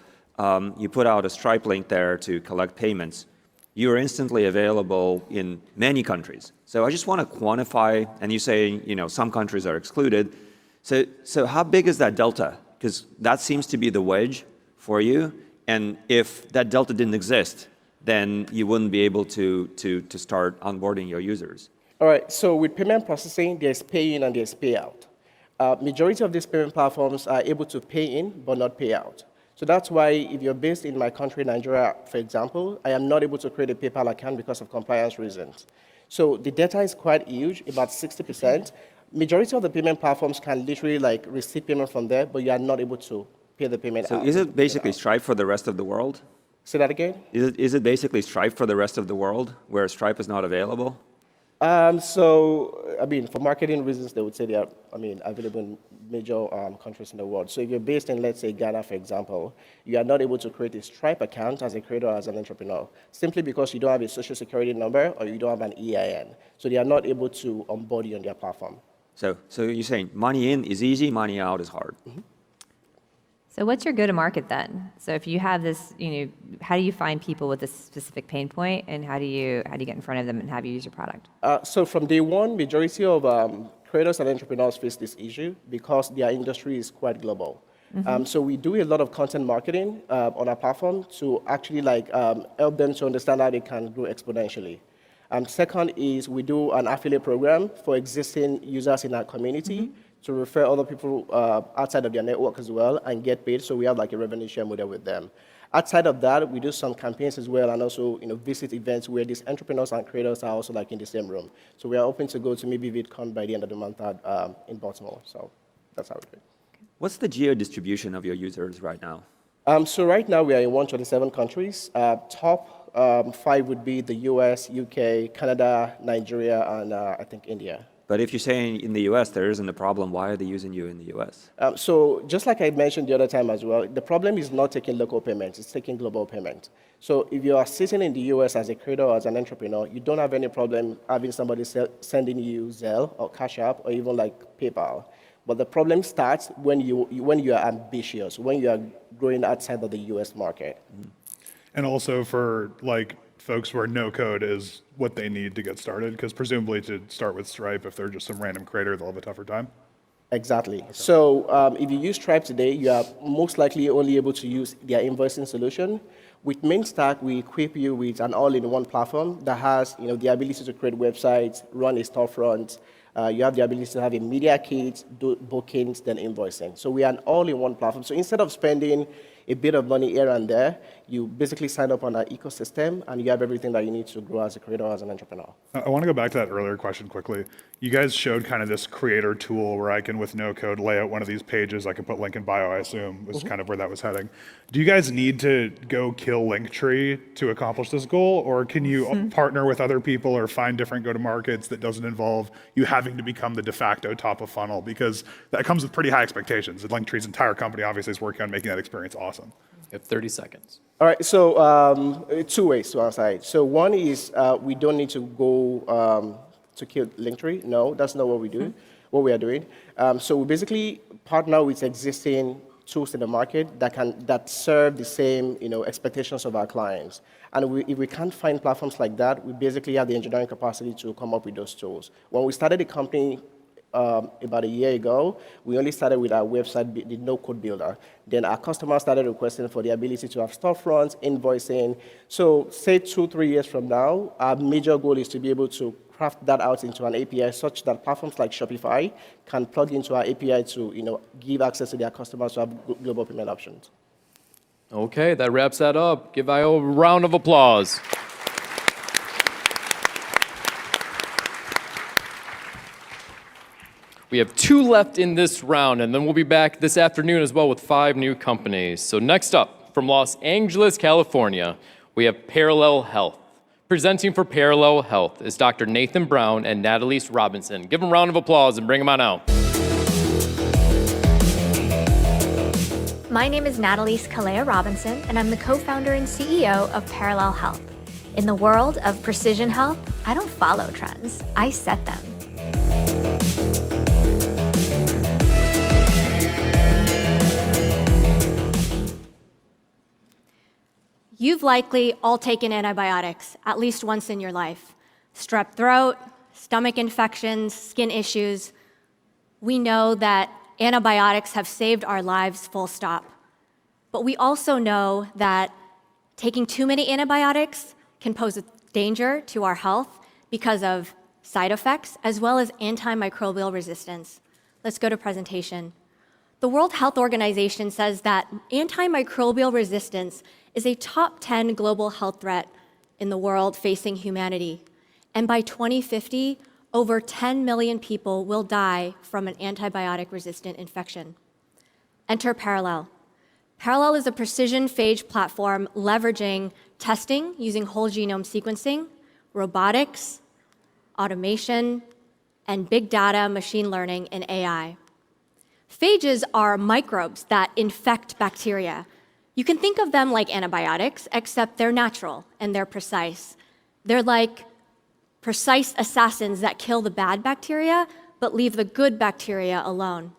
You put out a Stripe link there to collect payments. You're instantly available in many countries. So I just want to quantify, and you say, some countries are excluded. So how big is that delta? Because that seems to be the wedge for you. And if that delta didn't exist, then you wouldn't be able to start onboarding your users. All right, so with payment processing, there's pay in and there's pay out. Majority of these payment platforms are able to pay in, but not pay out. So that's why if you're based in my country, Nigeria, for example, I am not able to create a PayPal account because of compliance reasons. So the data is quite huge, about 60%. Majority of the payment platforms can literally like receive payment from there, but you are not able to pay the payment So out. is it basically Stripe for the rest of the world? Say that again? Is it basically Stripe for the rest of the world, where Stripe is not available? So, I mean, for marketing reasons, they would say they are, I mean, available in major countries in the world. So if you're based in, let's say, Ghana, for example, you are not able to create a Stripe account as a creator or as an entrepreneur, simply because you don't have a social security number or you don't have an EIN. So they are not able to onboard you on their platform. So you're saying money in is easy, money out is hard. So what's your go-to-market then? So if you have this, how do you find people with this specific pain point, and how do you get in front of them and have you use your product? So from day one, majority of creators and entrepreneurs face this issue because their industry is quite global. So we do a lot of content marketing on our platform to actually help them to understand how they can grow exponentially. Second is we do an affiliate program for existing users in our community to refer other people outside of their network as well and get paid. So we have like a revenue share model with them. Outside of that, we do some campaigns as well and also visit events where these entrepreneurs and creators are also like in the same room. So we are hoping to go to maybe VidCon by the end of the month in Baltimore. So that's how we do it. What's the geo distribution of your users right now? So right now we are in 127 countries. Top 5 would be the US, UK, Canada, Nigeria, and I think India. But if you're saying in the US there isn't a problem, why are they using you in the US? So just like I mentioned the other time as well, the problem is not taking local payments, it's taking global payment. So if you are sitting in the US as a creator or as an entrepreneur, you don't have any problem having somebody sending you Zelle or Cash App or even like PayPal. But the problem starts when you are ambitious, when you are growing outside of the US market. And also for like folks where no code is what they need to get started, because presumably to start with Stripe, if they're just some random creator, they'll have a tougher time. Exactly. So if you use Stripe today, you are most likely only able to use their invoicing solution. With MainStack, we equip you with an all-in-one platform that has the ability to create websites, run a storefront. You have the ability to have a media kit, do bookings, then invoicing. So we are an all-in-one platform. So instead of spending a bit of money here and there, you basically sign up on our ecosystem and you have everything that you need to grow as a creator or as an entrepreneur. I want to go back to that earlier question quickly. You guys showed kind of this creator tool where I can, with no code, lay out one of these pages. I can put link in bio, I assume, was kind of where that was heading. Do you guys need to go kill Linktree to accomplish this goal? Or can you partner with other people or find different go-to-markets that doesn't involve you having to become the de facto top of funnel? Because that comes with pretty high expectations. And Linktree's entire company obviously is working on making that experience awesome. You have 30 seconds. All right, so 2 ways to answer it. So one is we don't need to go to kill Linktree. No, that's not what we do. What we are doing. So we basically partner with existing tools in the market that serve the same expectations of our clients. And if we can't find platforms like that, we basically have the engineering capacity to come up with those tools. When we started the company about a year ago, we only started with our website, the no-code builder. Then our customers started requesting for the ability to have storefronts, invoicing. So say 2-3 years from now, our major goal is to be able to craft that out into an API such that platforms like Shopify can plug into our API to give access to their customers to have global payment options. Okay, that wraps that up. Give IO a round of applause. We have 2 left in this round, and then we'll be back this afternoon as well with 5 new companies. So next up, from Los Angeles, California, we have Parallel Health. Presenting for Parallel Health is Dr. Nathan Brown and Natalice Robinson. Give them a round of applause and bring them on out. My name is Natalice Kalea Robinson, and I'm the co-founder and CEO of Parallel Health. In the world of precision health, I don't follow trends, I set them. You've likely all taken antibiotics at least once in your life. Strep throat, stomach infections, skin issues. We know that antibiotics have saved our lives, full stop. But we also know that taking too many antibiotics can pose a danger to our health because of side effects as well as antimicrobial resistance. Let's go to presentation. The World Health Organization says that antimicrobial resistance is a top 10 global health threat in the world facing humanity. And by 2050, over 10 million people will die from an antibiotic-resistant infection. Enter Parallel. Parallel is a precision phage platform leveraging testing using whole genome sequencing, robotics, automation, and big data, machine learning, and AI. Phages are microbes that infect bacteria. You can think of them like antibiotics, except they're natural and they're precise. They're like precise assassins that kill the bad bacteria, but leave the good bacteria alone.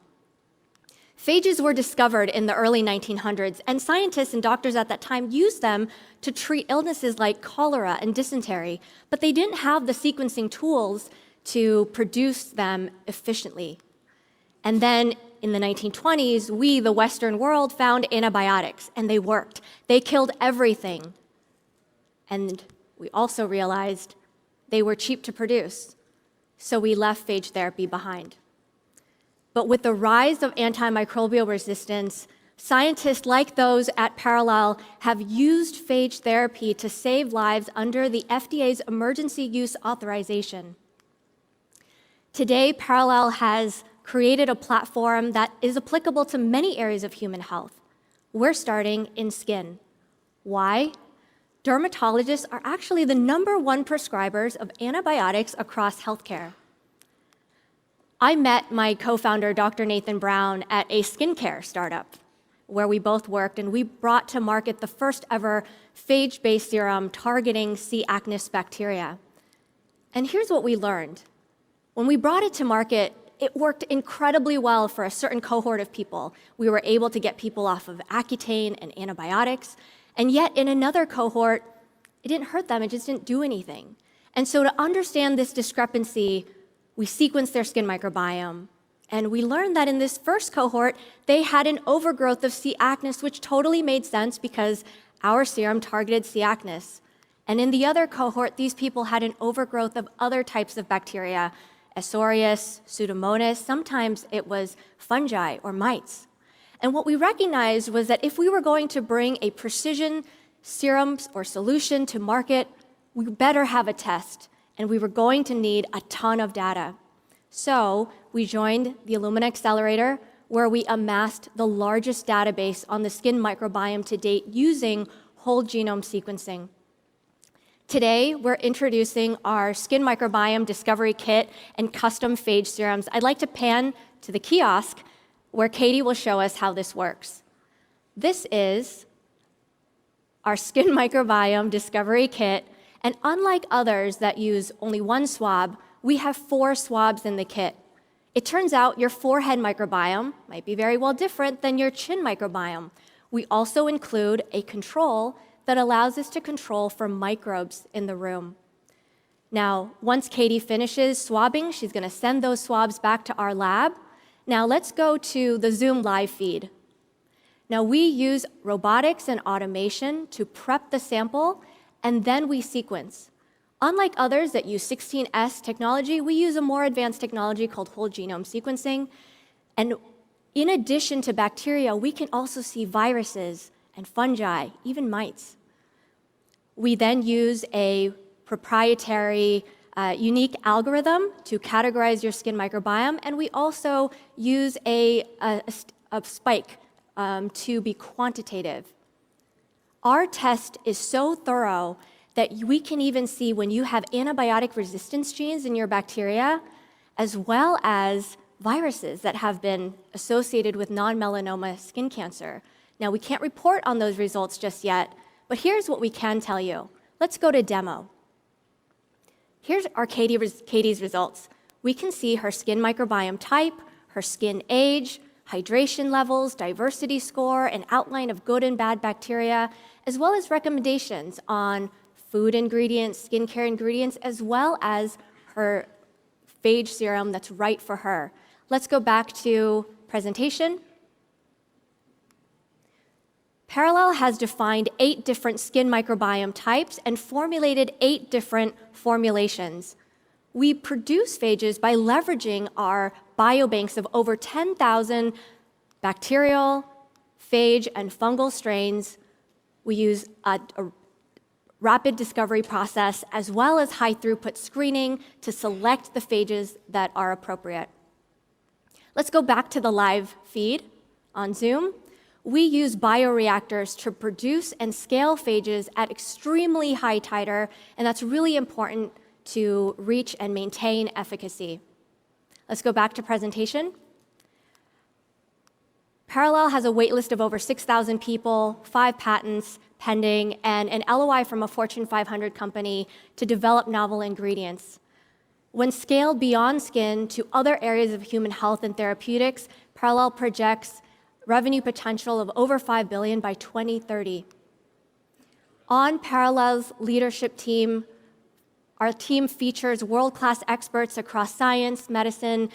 Phages were discovered in the early 1900s, and scientists and doctors at that time used them to treat illnesses like cholera and dysentery, but they didn't have the sequencing tools to produce them efficiently. And then in the 1920s, we, the Western world, found antibiotics, and they worked. They killed everything. And we also realized they were cheap to produce, so we left phage therapy behind. But with the rise of antimicrobial resistance, scientists like those at Parallel have used phage therapy to save lives under the FDA's emergency use authorization. Today, Parallel has created a platform that is applicable to many areas of human health. We're starting in skin. Why? Dermatologists are actually the #1 prescribers of antibiotics across healthcare. I met my co-founder, Dr. Nathan Brown, at a skincare startup where we both worked, and we brought to market the first ever phage-based serum targeting C. acnes bacteria. And here's what we learned. When we brought it to market, it worked incredibly well for a certain cohort of people. We were able to get people off of Accutane and antibiotics, and yet in another cohort, it didn't hurt them, it just didn't do anything. And so to understand this discrepancy, we sequenced their skin microbiome, and we learned that in this first cohort, they had an overgrowth of C. acnes, which totally made sense because our serum targeted C. acnes. And in the other cohort, these people had an overgrowth of other types of bacteria, Asorius, Pseudomonas, sometimes it was fungi or mites. And what we recognized was that if we were going to bring a precision serum or solution to market, we better have a test, and we were going to need a ton of data. So we joined the Illumina Accelerator, where we amassed the largest database on the skin microbiome to date using whole genome sequencing. Today, we're introducing our Skin Microbiome Discovery Kit and custom phage serums. I'd like to pan to the kiosk where Katie will show us how this works. This is our Skin Microbiome Discovery Kit, and unlike others that use only one swab, we have 4 swabs in the kit. It turns out your forehead microbiome might be very well different than your chin microbiome. We also include a control that allows us to control for microbes in the room. Now, once Katie finishes swabbing, she's going to send those swabs back to our lab. Now, let's go to the Zoom live feed. Now, we use robotics and automation to prep the sample, and then we sequence. Unlike others that use 16S technology, we use a more advanced technology called whole genome sequencing. And in addition to bacteria, we can also see viruses and fungi, even mites. We then use a proprietary, unique algorithm to categorize your skin microbiome, and we also use a spike to be quantitative. Our test is so thorough that we can even see when you have antibiotic resistance genes in your bacteria, as well as viruses that have been associated with non-melanoma skin cancer. Now, we can't report on those results just yet, but here's what we can tell you. Let's go to demo. Here's our Katie's results. We can see her skin microbiome type, her skin age, hydration levels, diversity score, an outline of good and bad bacteria, as well as recommendations on food ingredients, skincare ingredients, as well as her phage serum that's right for her. Let's go back to presentation. Parallel has defined 8 different skin microbiome types and formulated 8 different formulations. We produce phages by leveraging our biobanks of over 10,000 bacterial, phage, and fungal strains. We use a rapid discovery process as well as high throughput screening to select the phages that are appropriate. Let's go back to the live feed on Zoom. We use bioreactors to produce and scale phages at extremely high titer, and that's really important to reach and maintain efficacy. Let's go back to presentation. Parallel has a waitlist of over 6,000 people, 5 patents pending, and an LOI from a Fortune 500 company to develop novel ingredients. When scaled beyond skin to other areas of human health and therapeutics, Parallel projects revenue potential of over $5 billion by 2030. On Parallel's leadership team, our team features world-class experts across science, medicine,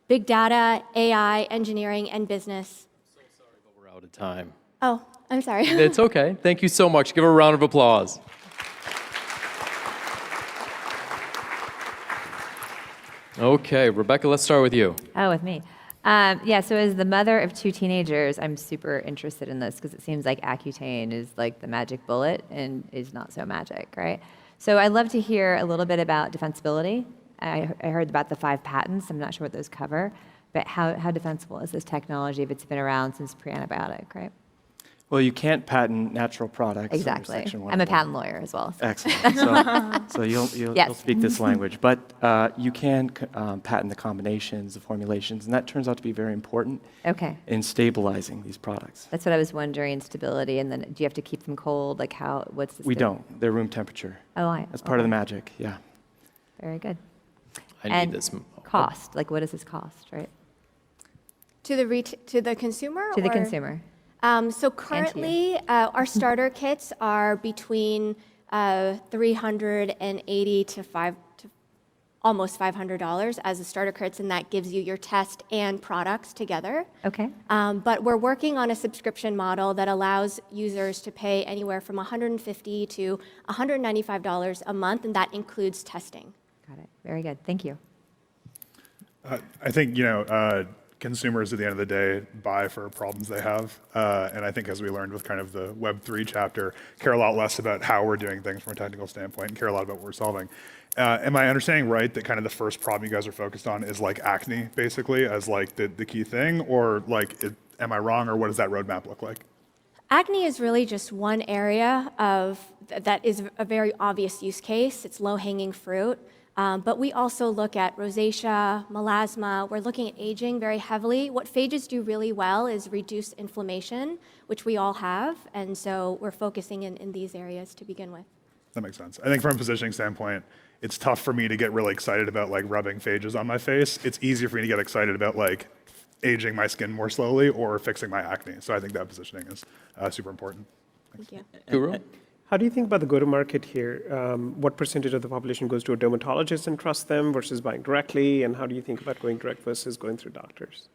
big data, AI, engineering, and business. So sorry, but we're out of time. Oh, I'm sorry. It's okay. Thank you so much. Give her a round of applause. Okay, Rebecca, let's start with you. Oh, with me. Yeah, so as the mother of 2 teenagers, I'm super interested in this because it seems like Accutane is like the magic bullet and is not so magic, right? So I'd love to hear a little bit about defensibility. I heard about the 5 patents. I'm not sure what those cover, but how defensible is this technology if it's been around since pre-antibiotic, right? Well, you can't patent natural products. Under Exactly. Section I'm a 101. patent lawyer as well. So. Excellent. So you'll Yes. speak this language. But you can patent the combinations, the formulations, and that turns out to be very important Okay. in stabilizing these products. That's what I was wondering, stability, and then do you have to keep them cold? Like what's the We don't. They're room temperature. Oh, That's part of the magic, yeah. Very good. I And need this. cost, like what does this cost, right? To the consumer? To the or- consumer. So currently, our starter kits are between $380 to almost $500 as a starter kits, and that gives you your test and products together. Okay. But we're working on a subscription model that allows users to pay anywhere from $150 to $195 a month, and that includes testing. Got it. Very good. Thank you. I think, consumers at the end of the day buy for problems they have. And I think as we learned with kind of the Web3 chapter, care a lot less about how we're doing things from a technical standpoint and care a lot about what we're solving. Am I understanding right that kind of the first problem you guys are focused on is like acne, basically, as like the key thing? Or like, am I wrong, or what does that roadmap look like? Acne is really just one area that is a very obvious use case. It's low-hanging fruit. But we also look at rosacea, melasma. We're looking at aging very heavily. What phages do really well is reduce inflammation, which we all have. And so we're focusing in these areas to begin with. That makes sense. I think from a positioning standpoint, it's tough for me to get really excited about like rubbing phages on my face. It's easier for me to get excited about like aging my skin more slowly or fixing my acne. So I think that positioning is super important. Thank you. Guru? How do you think about the go-to-market here? What percentage of the population goes to a dermatologist and trusts them versus buying directly? And how do you think about going direct versus going through doctors?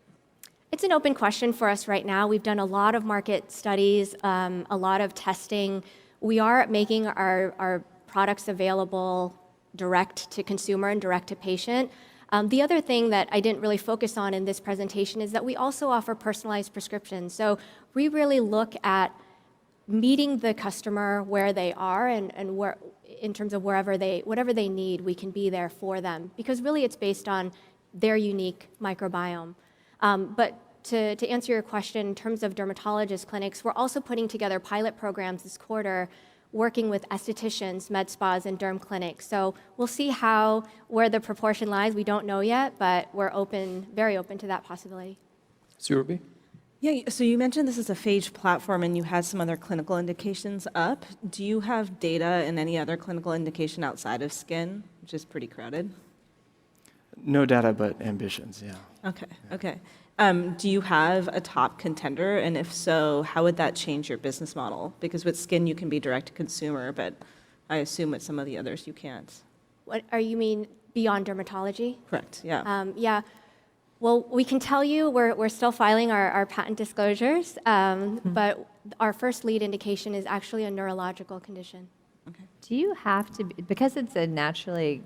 It's an open question for us right now. We've done a lot of market studies, a lot of testing. We are making our products available direct to consumer and direct to patient. The other thing that I didn't really focus on in this presentation is that we also offer personalized prescriptions. So we really look at meeting the customer where they are and where, in terms of whatever they need, we can be there for them. Because really it's based on their unique microbiome. But to answer your question, in terms of dermatologist clinics, we're also putting together pilot programs this quarter, working with estheticians, med spas, and derm clinics. So we'll see where the proportion lies. We don't know yet, but we're very open to that possibility. Surabhi? Yeah, so you mentioned this is a phage platform and you had some other clinical indications up. Do you have data in any other clinical indication outside of skin, which is pretty crowded? No data, but ambitions, yeah. Okay. Do you have a top contender? And if so, how would that change your business model? Because with skin, you can be direct to consumer, but I assume with some of the others, you can't. What you mean beyond dermatology? Correct, yeah. Yeah. Well, we can tell you we're still filing our patent disclosures, but our first lead indication is actually a neurological condition. Okay. Do you have to, because it's a naturally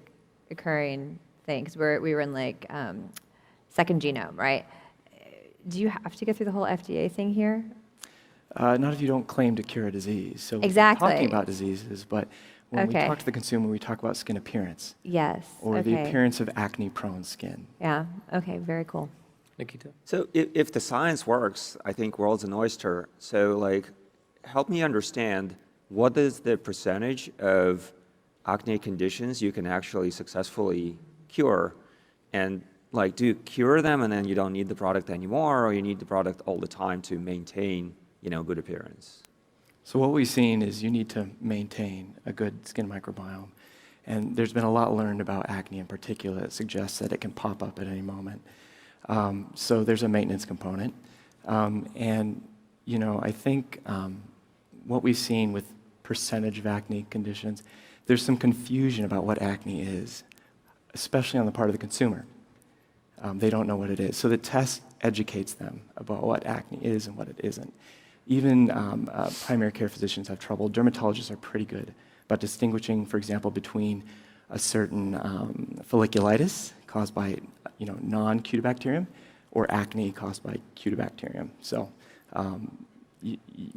occurring thing, because we were in like second genome, right? do you have to go through the whole FDA thing here? Not if you don't claim to cure a disease. So Exactly. we're talking about diseases, but when we Okay. talk to the consumer, we talk about skin appearance. Yes. Or the okay. appearance of acne-prone skin. Yeah. Okay. Very cool. Nikita? So if the science works, I think world's an oyster. So like, help me understand, what is the percentage of acne conditions you can actually successfully cure? And like, do you cure them and then you don't need the product anymore, or you need the product all the time to maintain, good appearance? So what we've seen is you need to maintain a good skin microbiome. And there's been a lot learned about acne in particular that suggests that it can pop up at any moment. So there's a maintenance component. I think what we've seen with percentage of acne conditions, there's some confusion about what acne is, especially on the part of the consumer. They don't know what it is. So the test educates them about what acne is and what it isn't. Even primary care physicians have trouble. Dermatologists are pretty good about distinguishing, for example, between a certain folliculitis caused by non-cutibacterium or acne caused by cutibacterium. So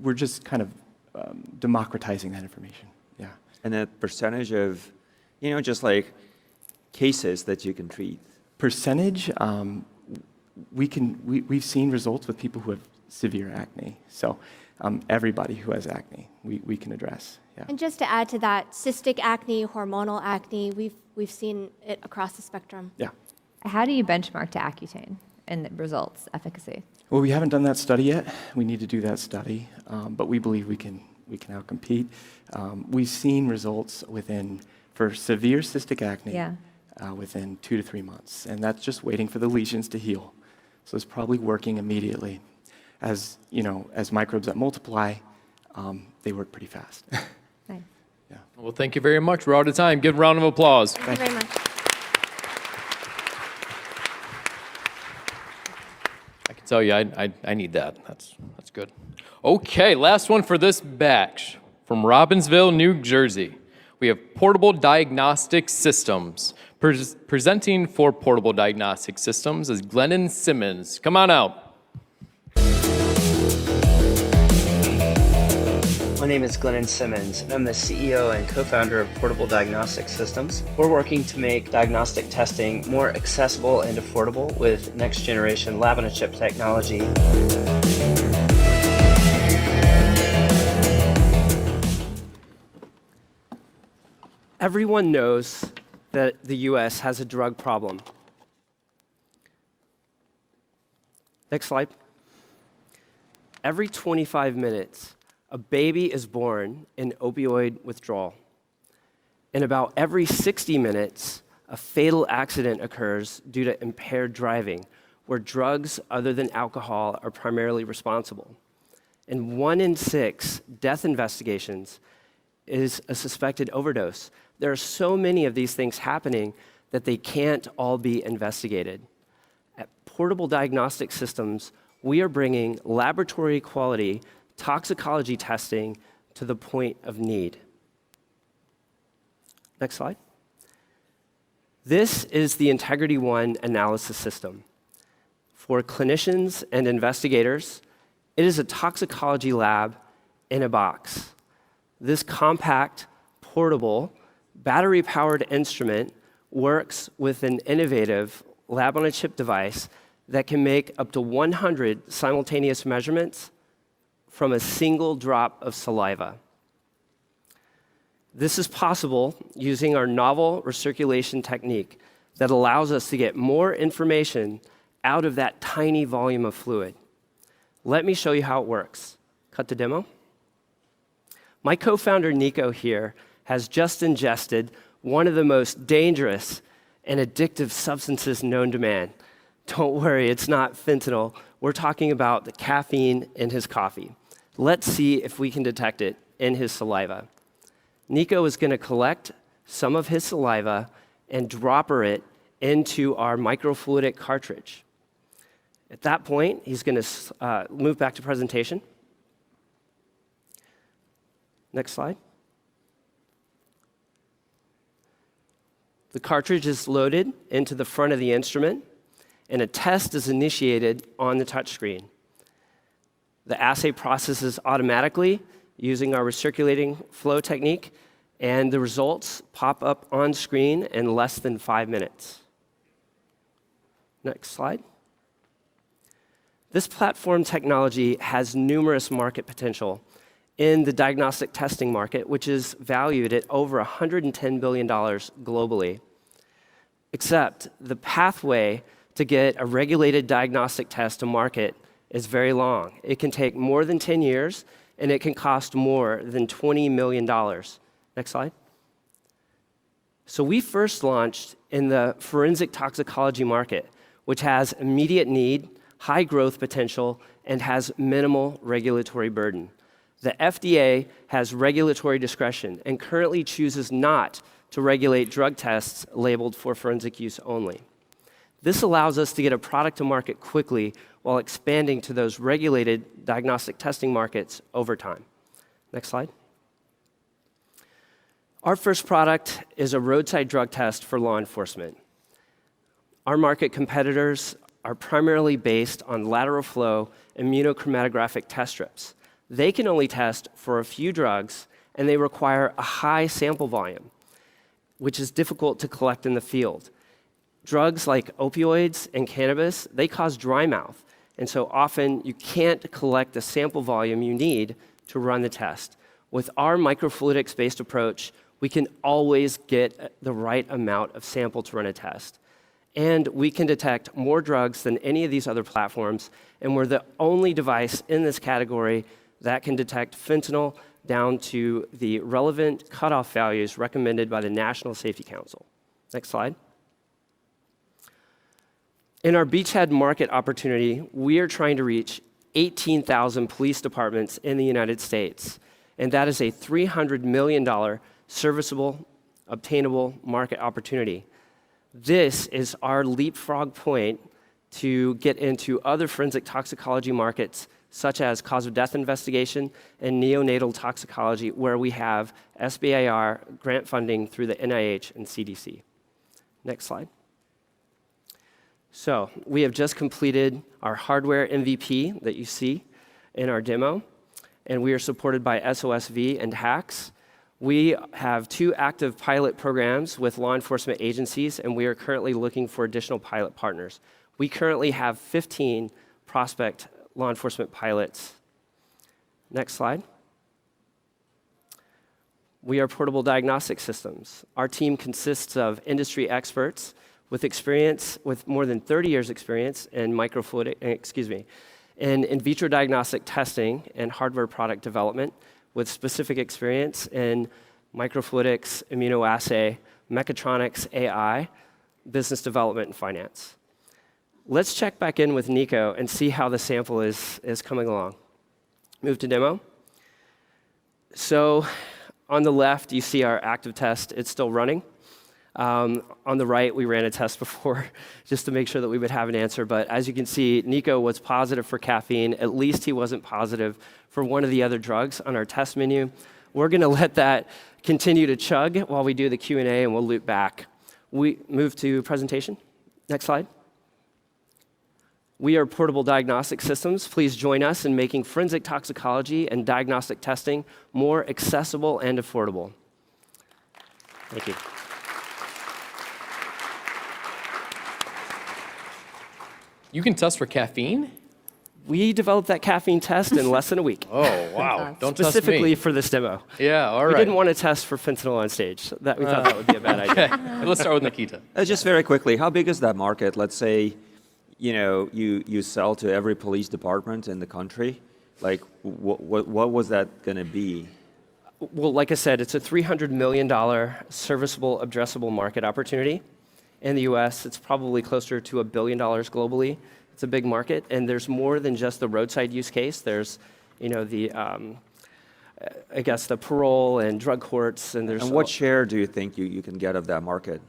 we're just kind of democratizing that information. Yeah. And the percentage of, just like cases that you can treat? Percentage, we've seen results with people who have severe acne. So everybody who has acne, we can address. Yeah. And just to add to that, cystic acne, hormonal acne, we've seen it across the spectrum. Yeah. How do you benchmark to Accutane and the results, efficacy? Well, we haven't done that study yet. We need to do that study, but we believe we can outcompete. We've seen results for severe cystic acne within 2 to 3 months, and that's just waiting for the lesions to heal. So it's probably working immediately. As microbes that multiply, they work pretty fast. Nice. Yeah. Well, thank you very much. We're out of time. Give a round of applause. Thank you very much. I can tell you, I need that. That's good. Okay, last one for this batch from Robbinsville, New Jersey. We have Portable Diagnostic Systems. Presenting for Portable Diagnostic Systems is Glennon Simmons. Come on out. My name is Glennon Simmons, and I'm the CEO and co-founder of Portable Diagnostic Systems. We're working to make diagnostic testing more accessible and affordable with next-generation lab-on-a-chip technology. Everyone knows that the US has a drug problem. Next slide. Every 25 minutes, a baby is born in opioid withdrawal. And about every 60 minutes, a fatal accident occurs due to impaired driving, where drugs other than alcohol are primarily responsible. And 1 in 6 death investigations is a suspected overdose. There are so many of these things happening that they can't all be investigated. At Portable Diagnostic Systems, we are bringing laboratory quality toxicology testing to the point of need. Next slide. This is the Integrity One analysis system. For clinicians and investigators, it is a toxicology lab in a box. This compact, portable, battery-powered instrument works with an innovative lab-on-a-chip device that can make up to 100 simultaneous measurements from a single drop of saliva. This is possible using our novel recirculation technique that allows us to get more information out of that tiny volume of fluid. Let me show you how it works. Cut to demo. My co-founder Nico here has just ingested one of the most dangerous and addictive substances known to man. Don't worry, it's not fentanyl. We're talking about the caffeine in his coffee. Let's see if we can detect it in his saliva. Nico is going to collect some of his saliva and dropper it into our microfluidic cartridge. At that point, he's going to move back to presentation. Next slide. The cartridge is loaded into the front of the instrument, and a test is initiated on the touchscreen. The assay processes automatically using our recirculating flow technique, and the results pop up on screen in less than 5 minutes. Next slide. This platform technology has numerous market potential in the diagnostic testing market, which is valued at over $110 billion globally. Except the pathway to get a regulated diagnostic test to market is very long. It can take more than 10 years, and it can cost more than $20 million. Next slide. So we first launched in the forensic toxicology market, which has immediate need, high growth potential, and has minimal regulatory burden. The FDA has regulatory discretion and currently chooses not to regulate drug tests labeled for forensic use only. This allows us to get a product to market quickly while expanding to those regulated diagnostic testing markets over time. Next slide. Our first product is a roadside drug test for law enforcement. Our market competitors are primarily based on lateral flow immunochromatographic test strips. They can only test for a few drugs, and they require a high sample volume, which is difficult to collect in the field. Drugs like opioids and cannabis, they cause dry mouth, and so often you can't collect the sample volume you need to run the test. With our microfluidics-based approach, we can always get the right amount of sample to run a test. And we can detect more drugs than any of these other platforms, and we're the only device in this category that can detect fentanyl down to the relevant cutoff values recommended by the National Safety Council. Next slide. In our beachhead market opportunity, we are trying to reach 18,000 police departments in the United States, and that is a $300 million serviceable, obtainable market opportunity. This is our leapfrog point to get into other forensic toxicology markets, such as cause of death investigation and neonatal toxicology, where we have SBIR grant funding through the NIH and CDC. Next slide. So we have just completed our hardware MVP that you see in our demo, and we are supported by SOSV and HACS. We have 2 active pilot programs with law enforcement agencies, and we are currently looking for additional pilot partners. We currently have 15 prospect law enforcement pilots. Next slide. We are Portable Diagnostic Systems. Our team consists of industry experts with more than 30 years experience in in vitro diagnostic testing and hardware product development, with specific experience in microfluidics, immunoassay, mechatronics, AI, business development, and finance. Let's check back in with Nico and see how the sample is coming along. Move to demo. So on the left, you see our active test. It's still running. On the right, we ran a test before just to make sure that we would have an answer. But as you can see, Nico was positive for caffeine. At least he wasn't positive for one of the other drugs on our test menu. We're going to let that continue to chug while we do the Q&A, and we'll loop back. We move to presentation. Next slide. We are Portable Diagnostic Systems. Please join us in making forensic toxicology and diagnostic testing more accessible and affordable. Thank you. You can test for caffeine? We developed that caffeine test in less than a week. Oh, wow. Don't test me. Specifically for this demo. Yeah, all right. We didn't want to test for fentanyl on stage. We thought that would be a bad idea. Okay. Let's start with Nikita. Just very quickly, how big is that market? Let's say, you sell to every police department in the country. Like, what was that going to be? Well, like I said, it's a $300 million serviceable, addressable market opportunity. In the US, it's probably closer to $1 billion globally. It's a big market, and there's more than just the roadside use case. There's, the parole and drug courts, and there's. And what share do you think you can get of that market?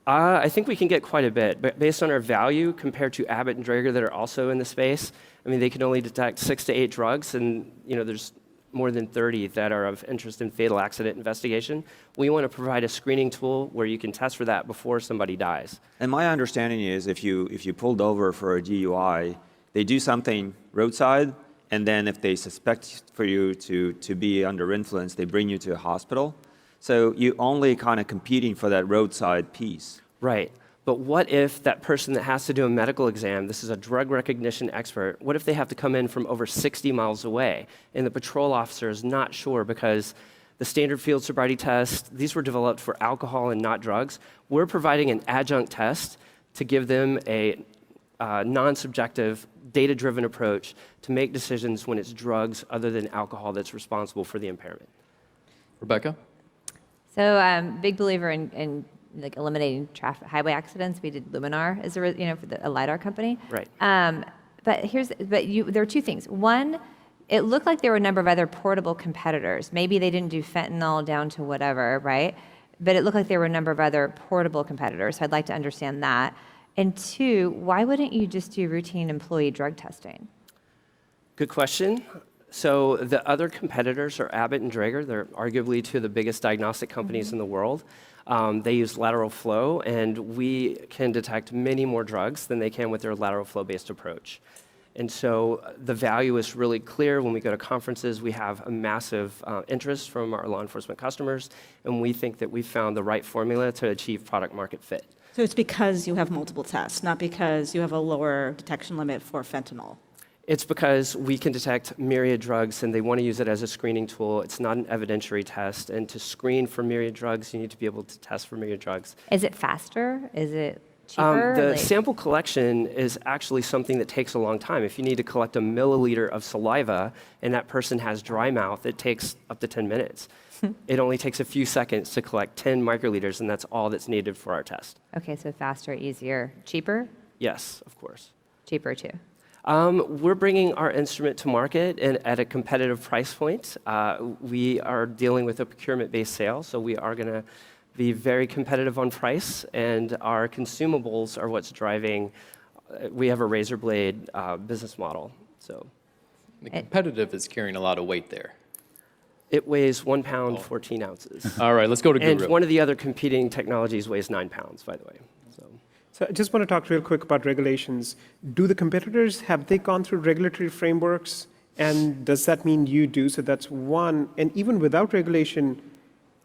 I think we can get quite a bit, but based on our value compared to Abbott and Draeger that are also in the space. I mean, they can only detect 6 to 8 drugs, and there's more than 30 that are of interest in fatal accident investigation. We want to provide a screening tool where you can test for that before somebody dies. And my understanding is if you pulled over for a DUI, they do something roadside, and then if they suspect for you to be under influence, they bring you to a hospital. So you only kind of competing for that roadside piece. Right. But what if that person that has to do a medical exam, this is a drug recognition expert, what if they have to come in from over 60 miles away and the patrol officer is not sure because the standard field sobriety tests, these were developed for alcohol and not drugs. We're providing an adjunct test to give them a non-subjective, data-driven approach to make decisions when it's drugs other than alcohol that's responsible for the impairment. Rebecca? So big believer in like eliminating traffic highway accidents. We did Luminar as a LiDAR company. Right. There are two things. One, it looked like there were a number of other portable competitors. Maybe they didn't do fentanyl down to whatever, right? But it looked like there were a number of other portable competitors. So I'd like to understand that. And two, why wouldn't you just do routine employee drug testing? Good question. So the other competitors are Abbott and Draeger. They're arguably two of the biggest diagnostic companies in the world. They use lateral flow, and we can detect many more drugs than they can with their lateral flow-based approach. And so the value is really clear. When we go to conferences, we have a massive interest from our law enforcement customers, and we think that we found the right formula to achieve product market fit. So it's because you have multiple tests, not because you have a lower detection limit for fentanyl. It's because we can detect myriad drugs and they want to use it as a screening tool. It's not an evidentiary test. And to screen for myriad drugs, you need to be able to test for myriad drugs. Is it faster? Is it cheaper? The sample collection is actually something that takes a long time. If you need to collect a milliliter of saliva and that person has dry mouth, it takes up to 10 minutes. It only takes a few seconds to collect 10 microliters, and that's all that's needed for our test. Okay, so faster, easier, cheaper? Yes, of course. Cheaper too. We're bringing our instrument to market at a competitive price point. We are dealing with a procurement-based sale, so we are going to be very competitive on price, and our consumables are what's driving. We have a razor blade business model. So the competitive is carrying a lot of weight there. It weighs 1 pound, 14 ounces. All right, let's go to Guru. And one of the other competing technologies weighs 9 pounds, by the way. So I just want to talk real quick about regulations. Do the competitors, have they gone through regulatory frameworks? And does that mean you do? So that's one. And even without regulation,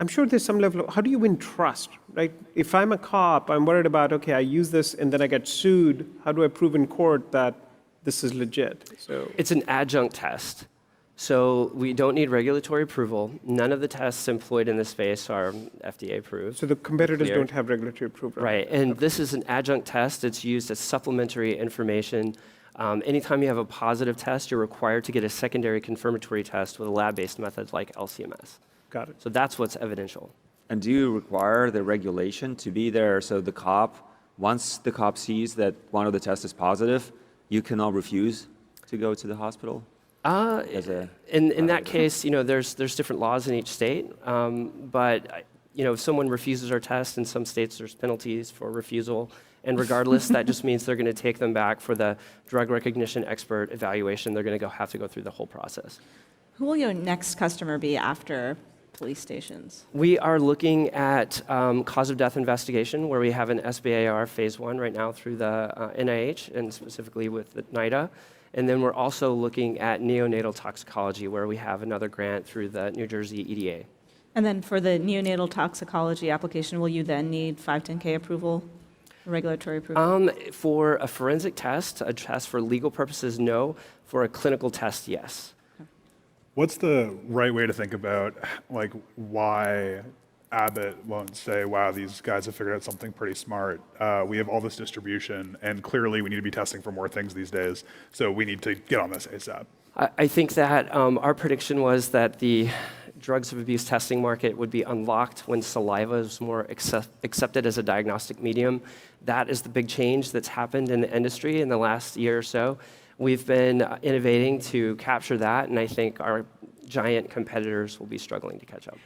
I'm sure there's some level of, how do you win trust, right? If I'm a cop, I'm worried about, okay, I use this and then I get sued. How do I prove in court that this is legit? So it's an adjunct test. So we don't need regulatory approval. None of the tests employed in this space are FDA approved. So the competitors don't have regulatory approval. Right, and this is an adjunct test. It's used as supplementary information. Anytime you have a positive test, you're required to get a secondary confirmatory test with a lab-based method like LCMS. Got it. So that's what's evidential. And do you require the regulation to be there so the cop, once the cop sees that one of the tests is positive, you cannot refuse to go to the hospital? In that case, there's different laws in each state, but if someone refuses our test, in some states there's penalties for refusal, and regardless, that just means they're going to take them back for the drug recognition expert evaluation. They're going to have to go through the whole process. Who will your next customer be after police stations? We are looking at cause of death investigation, where we have an SBIR phase 1 right now through the NIH, and specifically with the NIDA. And then we're also looking at neonatal toxicology, where we have another grant through the New Jersey EDA. And then for the neonatal toxicology application, will you then need 510K approval, regulatory approval? For a forensic test, a test for legal purposes, no. For a clinical test, yes. What's the right way to think about why Abbott won't say, wow, these guys have figured out something pretty smart. We have all this distribution, and clearly we need to be testing for more things these days, so we need to get on this ASAP. I think that our prediction was that the drugs of abuse testing market would be unlocked when saliva is more accepted as a diagnostic medium. That is the big change that's happened in the industry in the last year or so. We've been innovating to capture that, and I think our giant competitors will be struggling to catch up.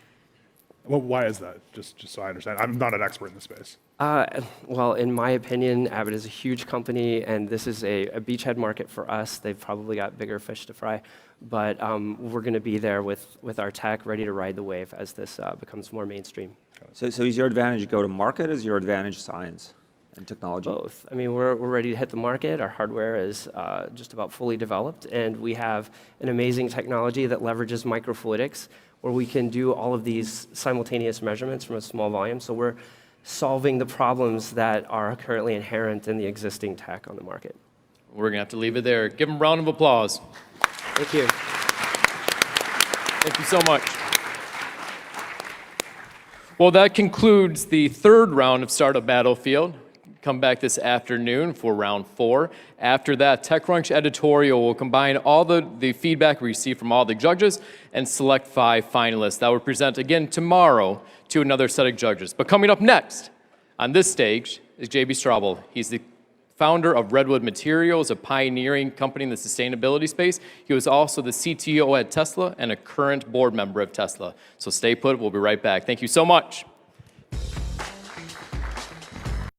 Well, why is that? Just so I understand. I'm not an expert in the space. Well, in my opinion, Abbott is a huge company, and this is a beachhead market for us. They've probably got bigger fish to fry. but we're going to be there with our tech ready to ride the wave as this becomes more mainstream. So is your advantage go to market? Is your advantage science and technology? Both. I mean, we're ready to hit the market. Our hardware is just about fully developed, and we have an amazing technology that leverages microfluidics, where we can do all of these simultaneous measurements from a small volume. So we're solving the problems that are currently inherent in the existing tech on the market. We're going to have to leave it there. Give them a round of applause. Thank you. Thank you so much. Well, that concludes the third round of Startup Battlefield. Come back this afternoon for round 4. After that, TechCrunch editorial will combine all the feedback we received from all the judges and select 5 finalists that will present again tomorrow to another set of judges. But coming up next on this stage is JB Straubel. He's the founder of Redwood Materials, a pioneering company in the sustainability space. He was also the CTO at Tesla and a current board member of Tesla. So stay put, we'll be right back. Thank you so much.